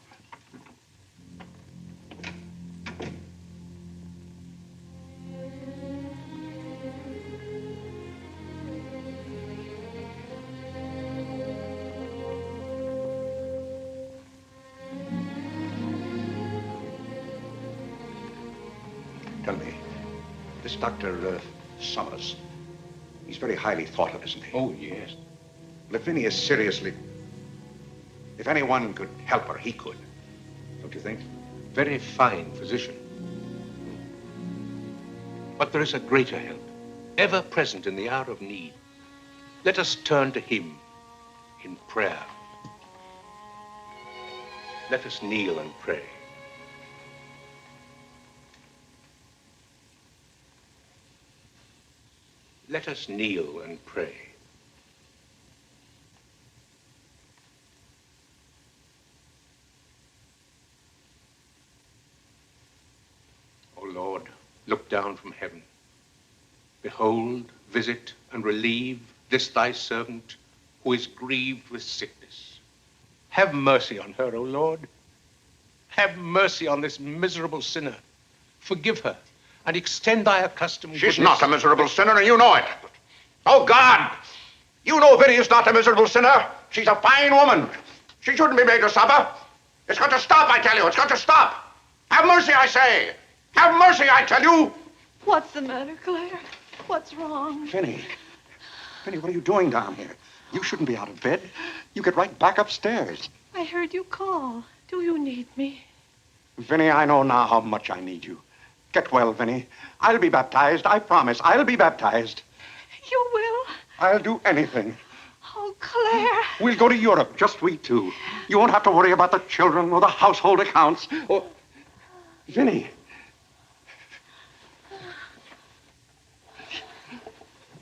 Tell me, this Dr. Summers, he's very highly thought of, isn't he? Oh, yes. Well, if Vinny is seriously... If anyone could help her, he could. Don't you think? Very fine physician. But there is a greater help, ever present in the hour of need. Let us turn to him in prayer. Let us kneel and pray. Let us kneel and pray. O Lord, look down from heaven. Behold, visit, and relieve this thy servant who is grieved with sickness. Have mercy on her, O Lord. Have mercy on this miserable sinner. Forgive her, and extend thy accustomed She's goodness. not a miserable sinner, and you know it. Oh, God! You know Vinny is not a miserable sinner. She's a fine woman. She shouldn't be made to suffer. It's got to stop, I tell you. It's got to stop. Have mercy, I say. Have mercy, I tell you. What's the matter, Claire? What's wrong? Vinny. Vinny, what are you doing down here? You shouldn't be out of bed. You get right back upstairs. I heard you call. Do you need me? Vinny, I know now how much I need you. Get well, Vinny. I'll be baptized. I promise. I'll be baptized. You will? I'll do anything. Oh, Claire. We'll go to Europe, just we two. You won't have to worry about the children or the household accounts. Or... Vinny.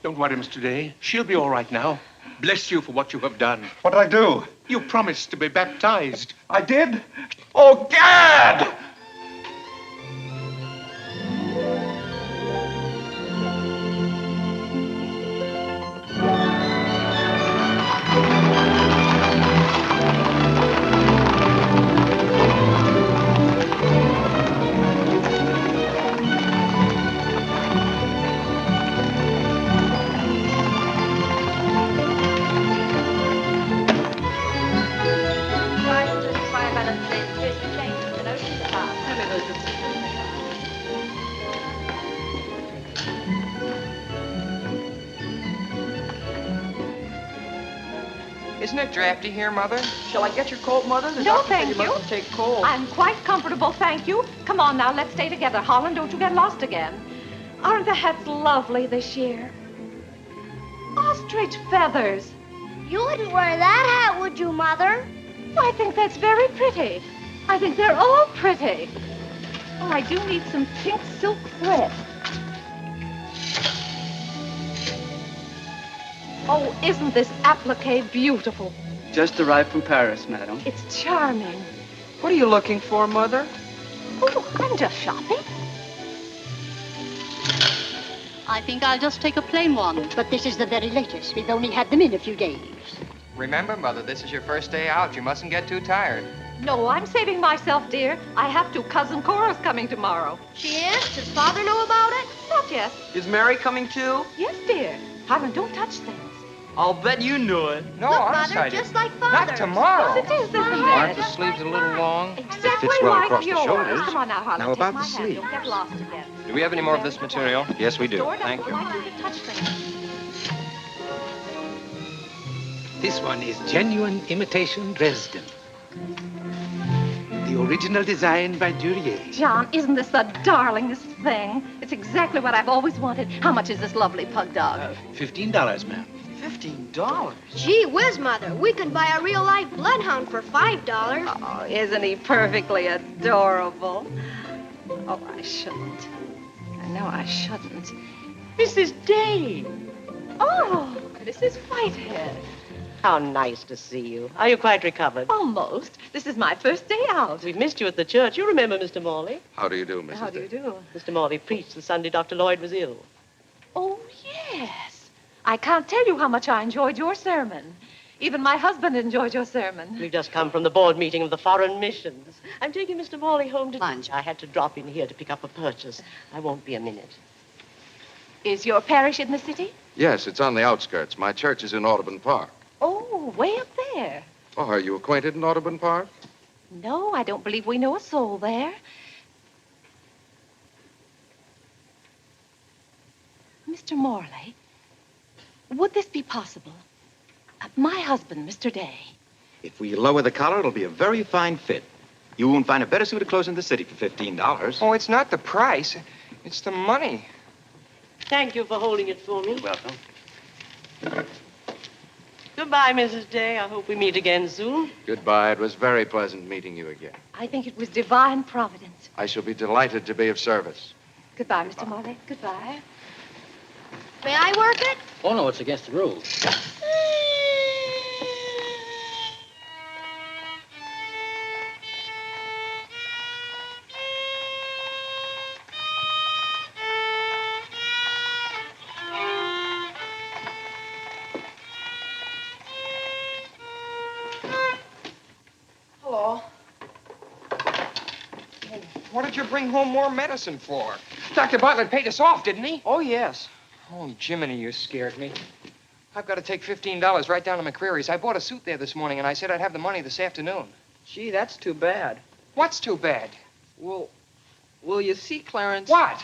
Don't worry, Mr. Day. She'll be all right now. Bless you for what you have done. What did I do? You promised to be baptized. I did? Oh, Gad! Isn't it drafty here, Mother? Shall I get your coat, Mother? The No, doctor said thank you. mustn't take cold. I'm quite comfortable, thank you. Come on now, let's stay together. Holland, don't you get lost again. Aren't the hats lovely this year? Ostrich feathers. You wouldn't wear that hat, would you, Mother? I think that's very pretty. I think they're all pretty. Oh, I do need some pink silk thread. Oh, isn't this applique beautiful? Just arrived from Paris, madam. It's charming. What are you looking for, Mother? Oh, I'm just shopping. I think I'll just take a plain one. But this is the very latest. We've only had them in a few days. Remember, Mother, this is your first day out. You mustn't get too tired. No, I'm saving myself, dear. I have to. Cousin Cora's coming tomorrow. She is? Does Father know about it? Not yet. Is Mary coming too? Yes, dear. Harlan, don't touch things. I'll bet you knew it. No, Look, I'm Mother, excited. just like Not Father's. tomorrow. Yes, it is, isn't it? Aren't the sleeves a little long? Exactly fits well like across the yours. shoulders. Come on now, Harlan. Now, take about my the hand. sleeve. Don't get lost again. Do we have any more of this material? Yes, we do. Store Thank doesn't you. like you to touch things. This one is genuine imitation Dresden. The original design by Duryea. John, isn't this the darlingest thing? It's exactly what I've always wanted. How much is this lovely pug dog? $15, ma'am. $15? Gee whiz, Mother. We can buy a real-life bloodhound for $5. Oh, isn't he perfectly adorable? Oh, I shouldn't. I know I shouldn't. Mrs. Day. Oh, Mrs. Whitehead. How nice to see you. Are you quite recovered? Almost. This is my first day out. We've missed you at the church. You remember Mr. Morley? How do you do, Mrs. How do you do? Mr. Morley preached the Sunday Dr. Lloyd was ill. Oh, yes. I can't tell you how much I enjoyed your sermon. Even my husband enjoyed your sermon. We've just come from the board meeting of the foreign missions. I'm taking Mr. Morley home to lunch. I had to drop in here to pick up a purchase. I won't be a minute. Is your parish in the city? Yes, it's on the outskirts. My church is in Audubon Park. Oh, way up there. Oh, are you acquainted in Audubon Park? No, I don't believe we know a soul there. Mr. Morley, would this be possible? My husband, Mr. Day. If we lower the collar, it'll be a very fine fit. You won't find a better suit of clothes in the city for $15. Oh, it's not the price. It's the money. Thank you for holding it for me. Welcome. Goodbye, Mrs. Day. I hope we meet again soon. Goodbye. It was very pleasant meeting you again. I think it was divine providence. I shall be delighted to be of service. Goodbye, Mr. Morley. Goodbye. May I work it? Oh, no, it's against the rules. Hello. What did you bring home more medicine for? Dr. Bartlett paid us off, didn't he? Oh, yes. Oh, Jiminy, you scared me. I've got to take $15 right down to McCreary's. I bought a suit there this morning, and I said I'd have the money this afternoon. Gee, that's too bad. What's too bad? Well, you see, Clarence? What?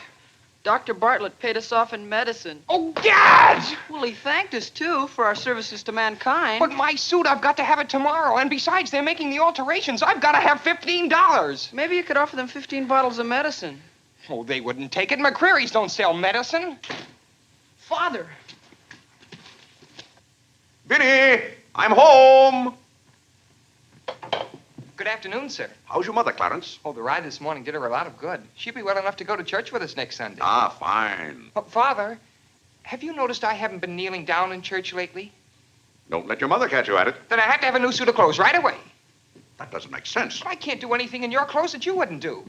Dr. Bartlett paid us off in medicine. Oh, Gad! Well, he thanked us, too, for our services to mankind. But my suit, I've got to have it tomorrow. And besides, they're making the alterations. I've got to have $15. Maybe you could offer them 15 bottles of medicine. Oh, they wouldn't take it. McCreary's don't sell medicine. Father. Vinny, I'm home. Good afternoon, sir. How's your mother, Clarence? Oh, the ride this morning did her a lot of good. She'll be well enough to go to church with us next Sunday. Ah, fine. Oh, Father, have you noticed I haven't been kneeling down in church lately? Don't let your mother catch you at it. Then I have to have a new suit of clothes right away. That doesn't make sense. I can't do anything in your clothes that you wouldn't do.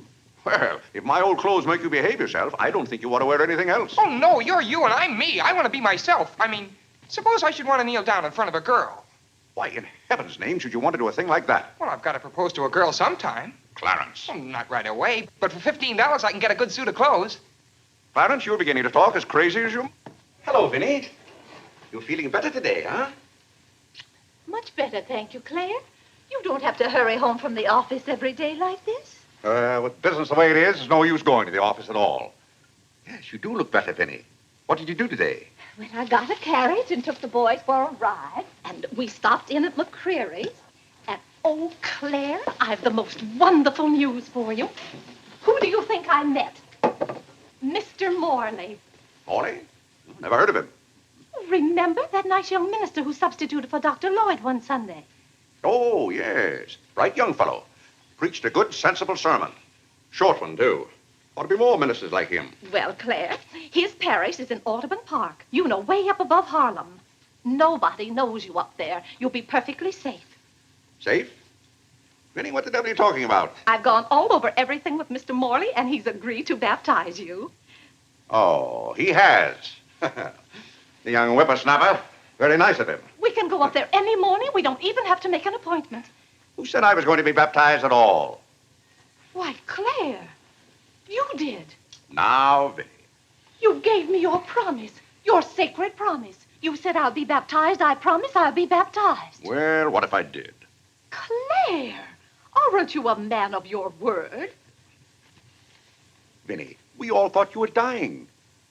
Well, if my old clothes make you behave yourself, I don't think you ought to wear anything else. Oh, no, you're you and I'm me. I want to be myself. I mean, suppose I should want to kneel down in front of a girl. Why, in heaven's name, should you want to do a thing like that? Well, I've got to propose to a girl sometime. Clarence. Well, not right away, but for $15 I can get a good suit of clothes. Clarence, you're beginning to talk as crazy as you... Hello, Vinny. You feeling better today, huh? Much better, thank you, Claire. You don't have to hurry home from the office every day like this. With business the way it is, there's no use going to the office at all. Yes, you do look better, Vinny. What did you do today? Well, I got a carriage and took the boys for a ride, and we stopped in at McCreary's. And, oh, Claire, I've the most wonderful news for you. Who do you think I met? Mr. Morley. Morley? Never heard of him. Remember that nice young minister who substituted for Dr. Lloyd one Sunday? Oh, yes. Right young fellow. Preached a good, sensible sermon. Short one, too. Ought to be more ministers like him. Well, Claire, his parish is in Audubon Park. You know, way up above Harlem. Nobody knows you up there. You'll be perfectly safe. Safe? Vinny, what the devil are you talking about? I've gone all over everything with Mr. Morley, and he's agreed to baptize you. Oh, he has. The young whippersnapper. Very nice of him. We can go up there any morning. We don't even have to make an appointment. Who said I was going to be baptized at all? Why, Claire, you did. Now, Vinny. You gave me your promise, your sacred promise. You said I'll be baptized. I promise I'll be baptized. Well, what if I did? Claire, aren't you a man of your word? Vinny, we all thought you were dying.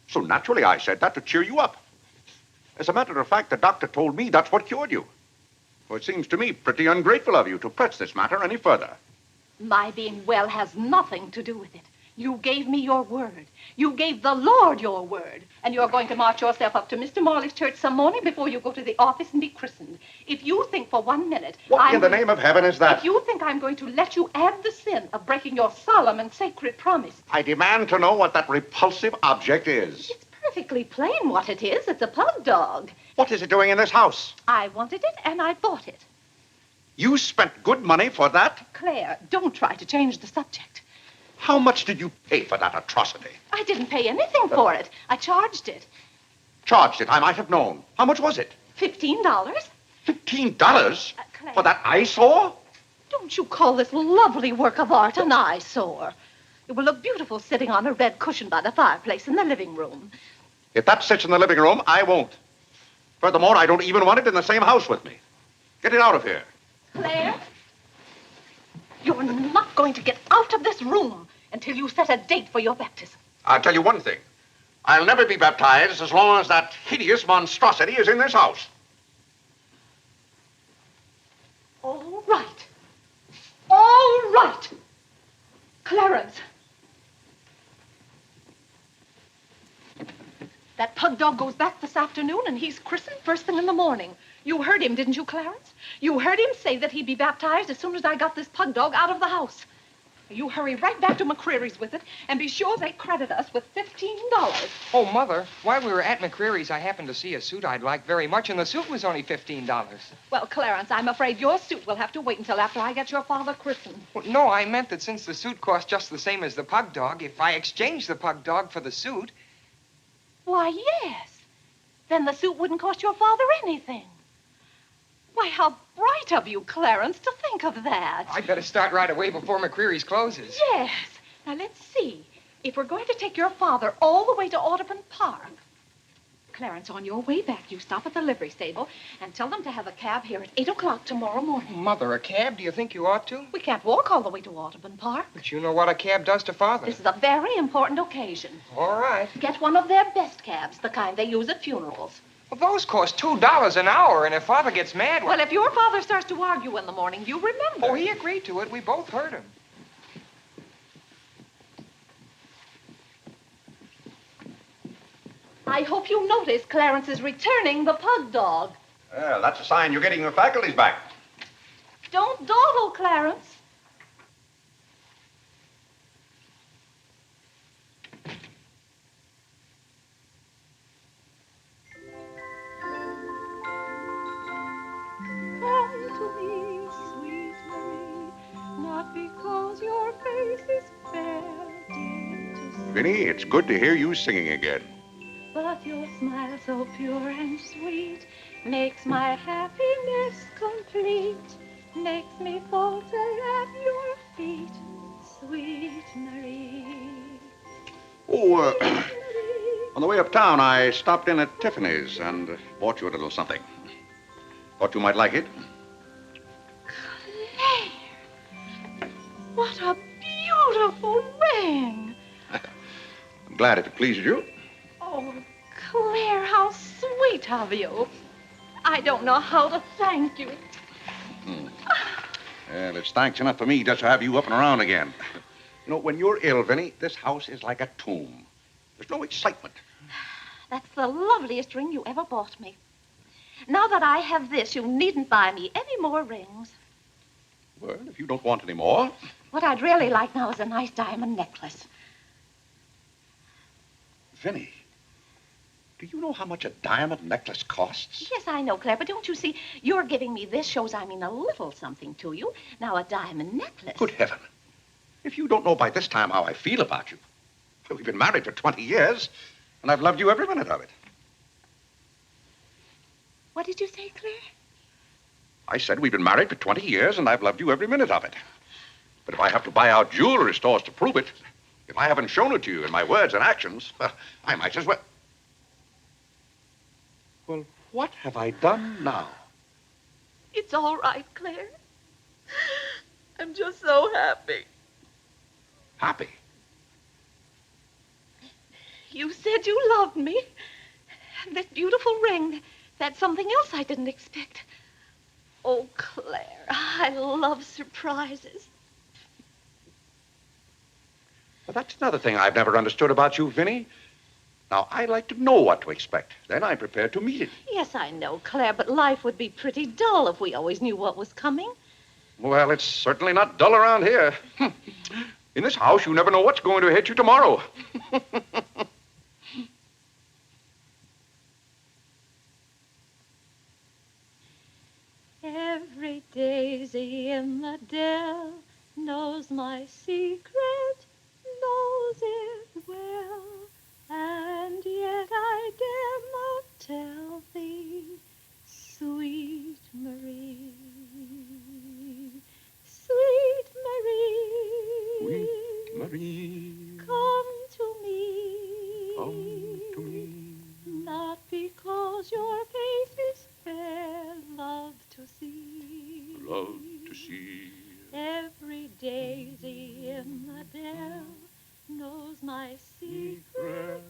So naturally I said that to cheer you up. As a matter of fact, the doctor told me that's what cured you. Well, it seems to me pretty ungrateful of you to press this matter any further. My being well has nothing to do with it. You gave me your word. You gave the Lord your word. And you're going to march yourself up to Mr. Morley's church some morning before you go to the office and be christened. If you think for 1 minute... What in the name of heaven is that? If you think I'm going to let you add the sin of breaking your solemn and sacred promise... I demand to know what that repulsive object is. It's perfectly plain what it is. It's a pug dog. What is it doing in this house? I wanted it and I bought it. You spent good money for that? Claire, don't try to change the subject. How much did you pay for that atrocity? I didn't pay anything for it. I charged it. Charged it, I might have known. How much was it? $15. $15? Claire, For that eyesore? don't you call this lovely work of art an eyesore? It will look beautiful sitting on a red cushion by the fireplace in the living room. If that sits in the living room, I won't. Furthermore, I don't even want it in the same house with me. Get it out of here. Claire, you're not going to get out of this room until you set a date for your baptism. I'll tell you one thing. I'll never be baptized as long as that hideous monstrosity is in this house. All right. All right. Clarence. That pug dog goes back this afternoon, and he's christened first thing in the morning. You heard him, didn't you, Clarence? You heard him say that he'd be baptized as soon as I got this pug dog out of the house. You hurry right back to McCreary's with it, and be sure they credit us with $15. Oh, Mother, while we were at McCreary's, I happened to see a suit I'd like very much, and the suit was only $15. Well, Clarence, I'm afraid your suit will have to wait until after I get your father christened. Well, no, I meant that since the suit cost just the same as the pug dog, if I exchanged the pug dog for the suit... Why, yes. Then the suit wouldn't cost your father anything. Why, how bright of you, Clarence, to think of that. I'd better start right away before McCreary's closes. Yes. Now, let's see. If we're going to take your father all the way to Audubon Park... Clarence, on your way back, you stop at the livery stable and tell them to have a cab here at 8 o'clock tomorrow morning. Mother, a cab? Do you think you ought to? We can't walk all the way to Audubon Park. But you know what a cab does to Father. This is a very important occasion. All right. Get one of their best cabs, the kind they use at funerals. Well, those cost $2 an hour, and if Father gets mad... Well, if your father starts to argue in the morning, you remember. Oh, he agreed to it. We both heard him. I hope you notice Clarence is returning the pug dog. Well, that's a sign you're getting your faculties back. Don't dawdle, Clarence. Come to me, sweet Marie, not because your face is fair, dear to see. Vinny, it's good to hear you singing again. But your smile so pure and sweet makes my happiness complete, makes me falter at your feet, sweet Marie. Oh, on the way uptown, I stopped in at Tiffany's and bought you a little something. Thought you might like it. Claire! What a beautiful ring! I'm glad if it pleases you. Oh, Claire, how sweet of you. I don't know how to thank you. Well, it's thanks enough for me just to have you up and around again. You know, when you're ill, Vinny, this house is like a tomb. There's no excitement. That's the loveliest ring you ever bought me. Now that I have this, you needn't buy me any more rings. Well, if you don't want any more. What I'd really like now is a nice diamond necklace. Vinny, do you know how much a diamond necklace costs? Yes, I know, Claire, but don't you see, you're giving me this shows I mean a little something to you. Now, a diamond necklace. Good heaven. If you don't know by this time how I feel about you. We've been married for 20 years, and I've loved you every minute of it. What did you say, Claire? I said we've been married for 20 years, and I've loved you every minute of it. But if I have to buy out jewelry stores to prove it, if I haven't shown it to you in my words and actions, well, I might as well. Well, what have I done now? It's all right, Claire. I'm just so happy. Happy? You said you loved me. And this beautiful ring, that's something else I didn't expect. Oh, Claire, I love surprises. Well, that's another thing I've never understood about you, Vinny. Now, I like to know what to expect. Then I'm prepared to meet it. Yes, I know, Claire, but life would be pretty dull if we always knew what was coming. Well, it's certainly not dull around here. In this house, you never know what's going to hit you tomorrow. Every daisy in the dell knows my secret, knows it well, and yet I dare not tell thee, sweet Marie, sweet Marie, Sweet Marie, come to me, not because your face is fair, love to see. love to see. Every daisy in the dell knows my secret,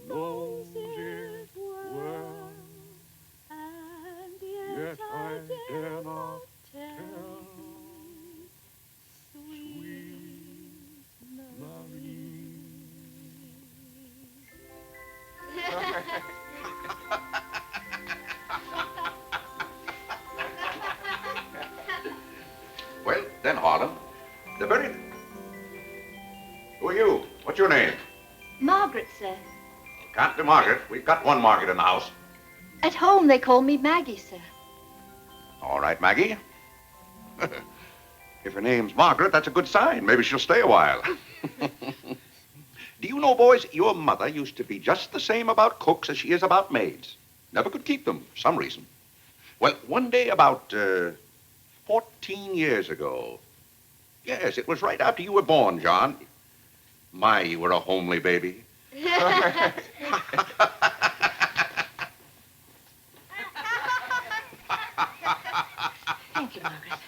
knows it well, and yet I dare not tell thee, sweet Marie. Well, then, Harlan, the very... Who are you? What's your name? Margaret, sir. Can't be Margaret. We've got one Margaret in the house. At home, they call me Maggie, sir. All right, Maggie. If her name's Margaret, that's a good sign. Maybe she'll stay a while. Do you know, boys, your mother used to be just the same about cooks as she is about maids. Never could keep them, for some reason. Well, one day about 14 years ago. Yes, it was right after you were born, John. My, you were a homely baby. Thank you, Margaret.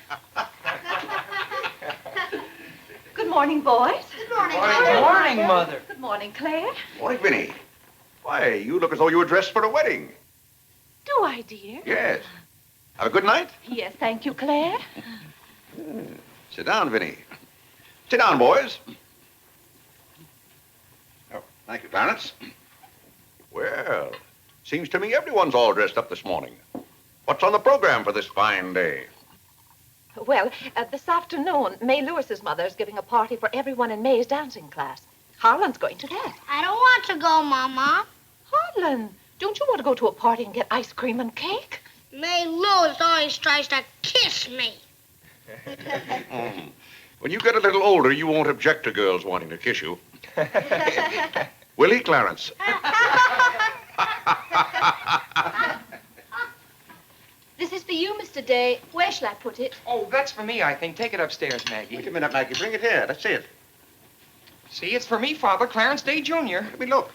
Good morning, boys. Good morning, Good morning, Mother. Good morning, Claire. Morning, Vinny. Why, you look as though you were dressed for a wedding. Do I, dear? Yes. Have a good night? Yes, thank you, Claire. Sit down, Vinny. Sit down, boys. Oh, thank you, Clarence. Well, seems to me everyone's all dressed up this morning. What's on the program for this fine day? Well, this afternoon, May Lewis's mother is giving a party for everyone in May's dancing class. Harlan's going to that. I don't want to go, Mama. Harlan, don't you want to go to a party and get ice cream and cake? May Lewis always tries to kiss me. When you get a little older, you won't object to girls wanting to kiss you. Will he, Clarence? This is for you, Mr. Day. Where shall I put it? Oh, that's for me, I think. Take it upstairs, Maggie. Wait a minute, Maggie. Bring it here. Let's see it. See, it's for me, Father, Clarence Day, Jr. Let me look.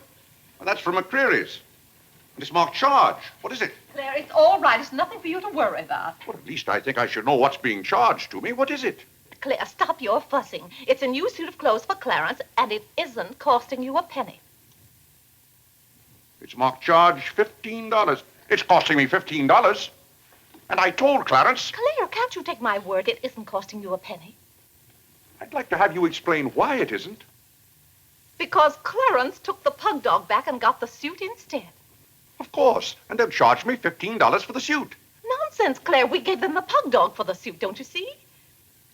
Well, that's from McCreary's. And it's marked charge. What is it? Claire, it's all right. It's nothing for you to worry about. Well, at least I think I should know what's being charged to me. What is it? Claire, stop your fussing. It's a new suit of clothes for Clarence, and it isn't costing you a penny. It's marked charge $15. It's costing me $15. And I told Clarence... Claire, can't you take my word? It isn't costing you a penny. I'd like to have you explain why it isn't. Because Clarence took the pug dog back and got the suit instead. Of course. And they'll charge me $15 for the suit. Nonsense, Claire. We gave them the pug dog for the suit, don't you see?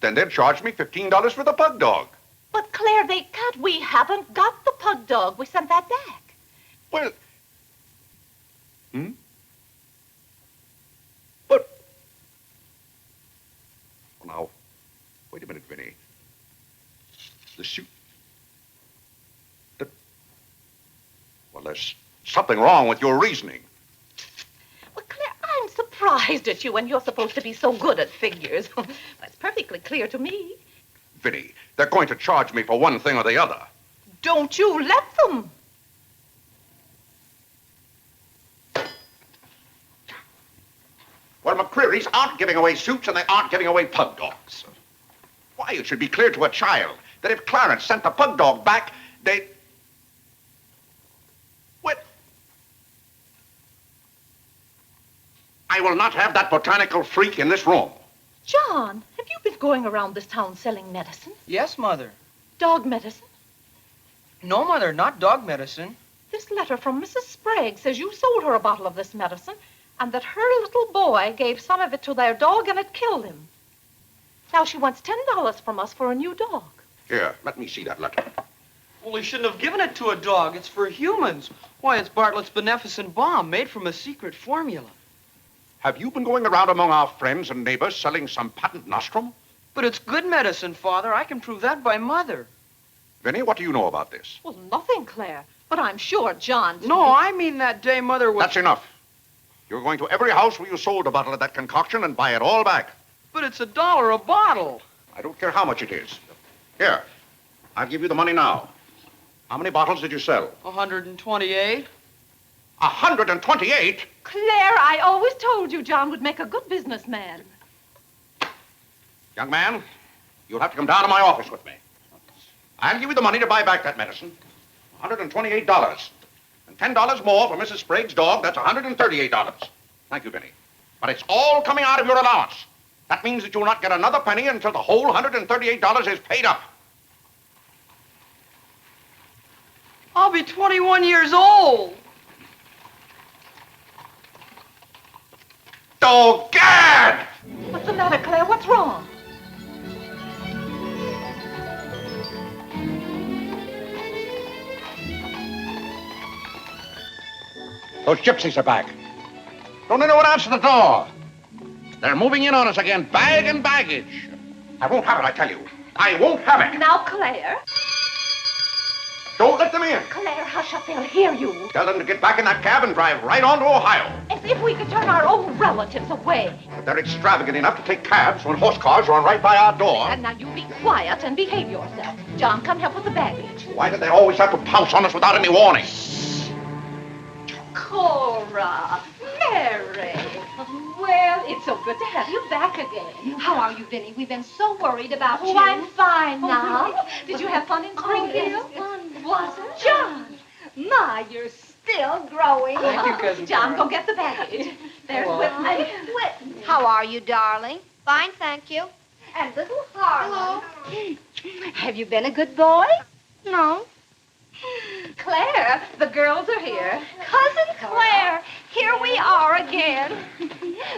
Then they'll charge me $15 for the pug dog. But, Claire, they can't. We haven't got the pug dog. We sent that back. Well... But... Now, wait a minute, Vinny. The suit... Well, there's something wrong with your reasoning. Well, Claire, I'm surprised at you when you're supposed to be so good at figures. That's perfectly clear to me. Vinny, they're going to charge me for one thing or the other. Don't you let them. Well, McCreary's aren't giving away suits and they aren't giving away pug dogs. Why, it should be clear to a child that if Clarence sent the pug dog back, they... What? I will not have that botanical freak in this room. John, have you been going around this town selling medicine? Yes, Mother. Dog medicine? No, Mother, not dog medicine. This letter from Mrs. Sprague says you sold her a bottle of this medicine and that her little boy gave some of it to their dog and it killed him. Now she wants $10 from us for a new dog. Here, let me see that letter. Well, he shouldn't have given it to a dog. It's for humans. Why, it's Bartlett's beneficent balm made from a secret formula. Have you been going around among our friends and neighbors selling some patent nostrum? But it's good medicine, Father. I can prove that by Mother. Vinny, what do you know about this? Well, nothing, Claire. But I'm sure John... No, I mean that day Mother was... That's enough. You're going to every house where you sold a bottle of that concoction and buy it all back. But it's $1 a bottle. I don't care how much it is. Here, I'll give you the money now. How many bottles did you sell? 128. 128? Claire, I always told you John would make a good businessman. Young man, you'll have to come down to my office with me. I'll give you the money to buy back that medicine. $128. And $10 more for Mrs. Sprague's dog. That's $138. Thank you, Vinny. But it's all coming out of your allowance. That means that you'll not get another penny until the whole $138 is paid up. I'll be 21 years old. Oh, Gad! What's the matter, Claire? What's wrong? Those gypsies are back. Don't anyone answer the door. They're moving in on us again, bag and baggage. I won't have it, I tell you. I won't have it. Now, Claire. Don't let them in. Claire, hush up. They'll hear you. Tell them to get back in that cab and drive right on to Ohio. As if we could turn our own relatives away. But they're extravagant enough to take cabs when horse cars run right by our door. And now you be quiet and behave yourself. John, come help with the baggage. Why do they always have to pounce on us without any warning? Cora, Mary. Well, it's so good to have you back again. How are you, Vinny? We've been so worried about you. Oh, I'm fine now. Did you have fun in Springfield? Was it? John. My, you're still growing. Thank you, Cousin John, Cora. go get the baggage. There's Hello. Whitney. How are you, darling? Fine, thank you. And little Harlan. Hello. Have you been a good boy? No. Claire, the girls are here. Cousin Claire, here we are again.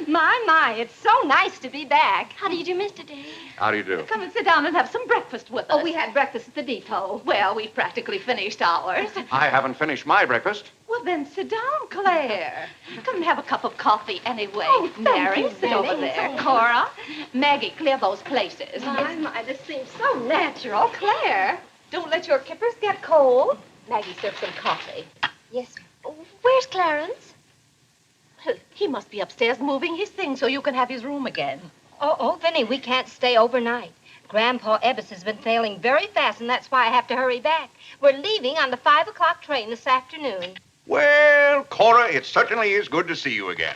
My, it's so nice to be back. How do you do, Mr. Day? How do you do? Come and sit down and have some breakfast with us. Oh, we had breakfast at the depot. Well, we've practically finished ours. I haven't finished my breakfast. Well, then sit down, Claire. Come and have a cup of coffee anyway. Oh, thank Mary, you, sit Vinny. over there. Cora, Maggie, clear those places. My, this seems so natural. Claire, don't let your kippers get cold. Maggie, serve some coffee. Yes. Where's Clarence? Well, he must be upstairs moving his things so you can have his room again. Oh, Vinny, we can't stay overnight. Grandpa Ebbs has been failing very fast, and that's why I have to hurry back. We're leaving on the 5 o'clock train this afternoon. Well, Cora, it certainly is good to see you again.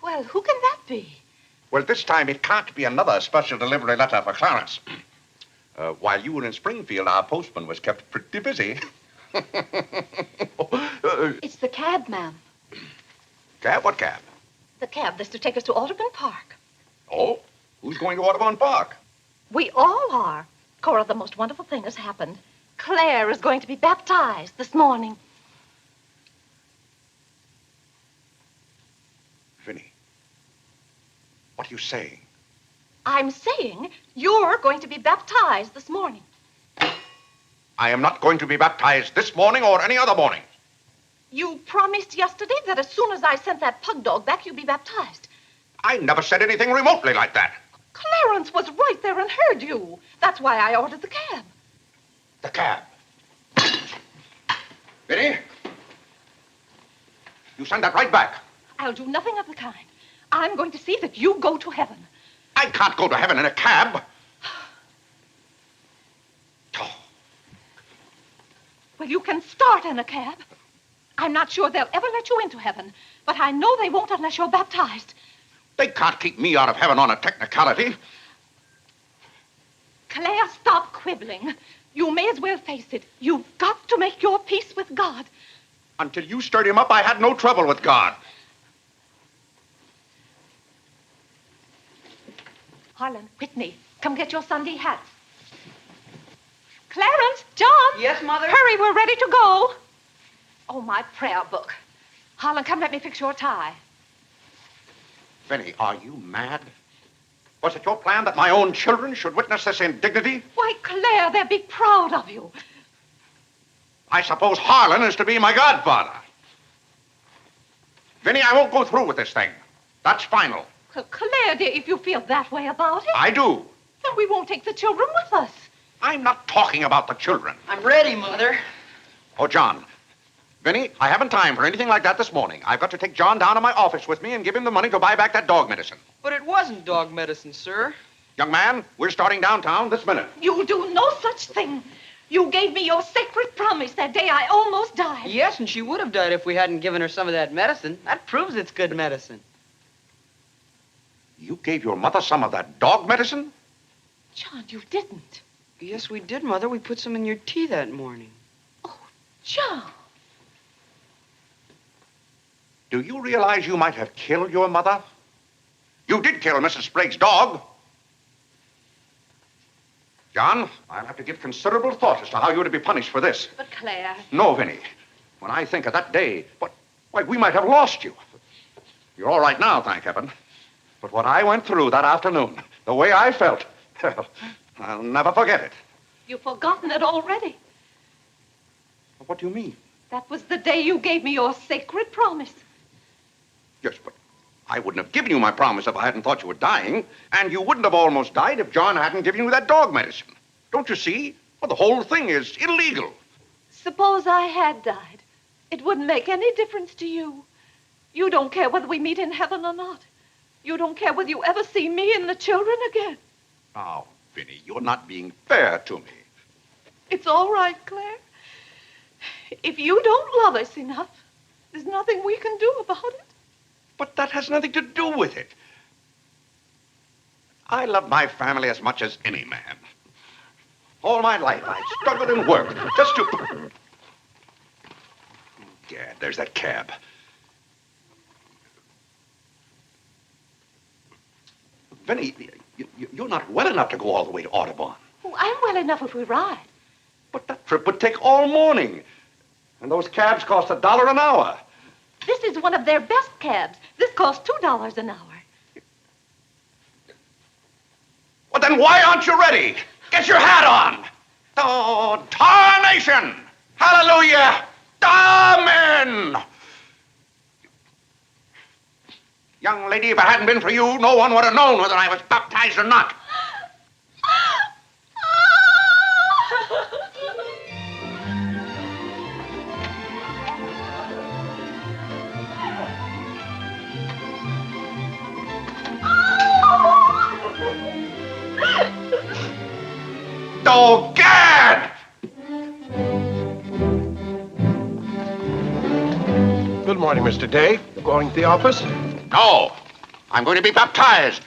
Well, who can that be? Well, this time it can't be another special delivery letter for Clarence. While you were in Springfield, our postman was kept pretty busy. It's the cab, ma'am. Cab? What cab? The cab that's to take us to Audubon Park. Oh, who's going to Audubon Park? We all are. Cora, the most wonderful thing has happened. Claire is going to be baptized this morning. Vinny, what are you saying? I'm saying you're going to be baptized this morning. I am not going to be baptized this morning or any other morning. You promised yesterday that as soon as I sent that pug dog back, you'd be baptized. I never said anything remotely like that. Clarence was right there and heard you. That's why I ordered the cab. The cab. Vinny, you send that right back. I'll do nothing of the kind. I'm going to see that you go to heaven. I can't go to heaven in a cab. Well, you can start in a cab. I'm not sure they'll ever let you into heaven, but I know they won't unless you're baptized. They can't keep me out of heaven on a technicality. Claire, stop quibbling. You may as well face it. You've got to make your peace with God. Until you stirred him up, I had no trouble with God. Harlan, Whitney, come get your Sunday hats. Clarence, John. Yes, Mother? Hurry, we're ready to go. Oh, my prayer book. Harlan, come let me fix your tie. Vinny, are you mad? Was it your plan that my own children should witness this indignity? Why, Claire, they'll be proud of you. I suppose Harlan is to be my godfather. Vinny, I won't go through with this thing. That's final. Claire, dear, if you feel that way about it. I do. Then we won't take the children with us. I'm not talking about the children. I'm ready, Mother. Oh, John. Vinny, I haven't time for anything like that this morning. I've got to take John down to my office with me and give him the money to buy back that dog medicine. But it wasn't dog medicine, sir. Young man, we're starting downtown this minute. You'll do no such thing. You gave me your sacred promise that day I almost died. Yes, and she would have died if we hadn't given her some of that medicine. That proves it's good medicine. You gave your mother some of that dog medicine? John, you didn't. Yes, we did, Mother. We put some in your tea that morning. John. Do you realize you might have killed your mother? You did kill Mrs. Sprague's dog. John, I'll have to give considerable thought as to how you're to be punished for this. But Claire. No, Vinny. When I think of that day, why, we might have lost you. You're all right now, thank heaven. But what I went through that afternoon, the way I felt, well, I'll never forget it. You've forgotten it already. What do you mean? That was the day you gave me your sacred promise. Yes, but I wouldn't have given you my promise if I hadn't thought you were dying. And you wouldn't have almost died if John hadn't given you that dog medicine. Don't you see? Well, the whole thing is illegal. Suppose I had died. It wouldn't make any difference to you. You don't care whether we meet in heaven or not. You don't care whether you ever see me and the children again. Oh, Vinny, you're not being fair to me. It's all right, Claire. If you don't love us enough, there's nothing we can do about it. But that has nothing to do with it. I love my family as much as any man. All my life, I've struggled and worked just to... Gad, there's that cab. Vinny, you're not well enough to go all the way to Audubon. Oh, I'm well enough if we ride. But that trip would take all morning. And those cabs cost $1 an hour. This is one of their best cabs. This costs $2 an hour. Well, then why aren't you ready? Get your hat on. Oh, tarnation! Hallelujah! Amen! Young lady, if it hadn't been for you, no one would have known whether I was baptized or not. Oh, Gad! Good morning, Mr. Day. You're going to the office? No. I'm going to be baptized.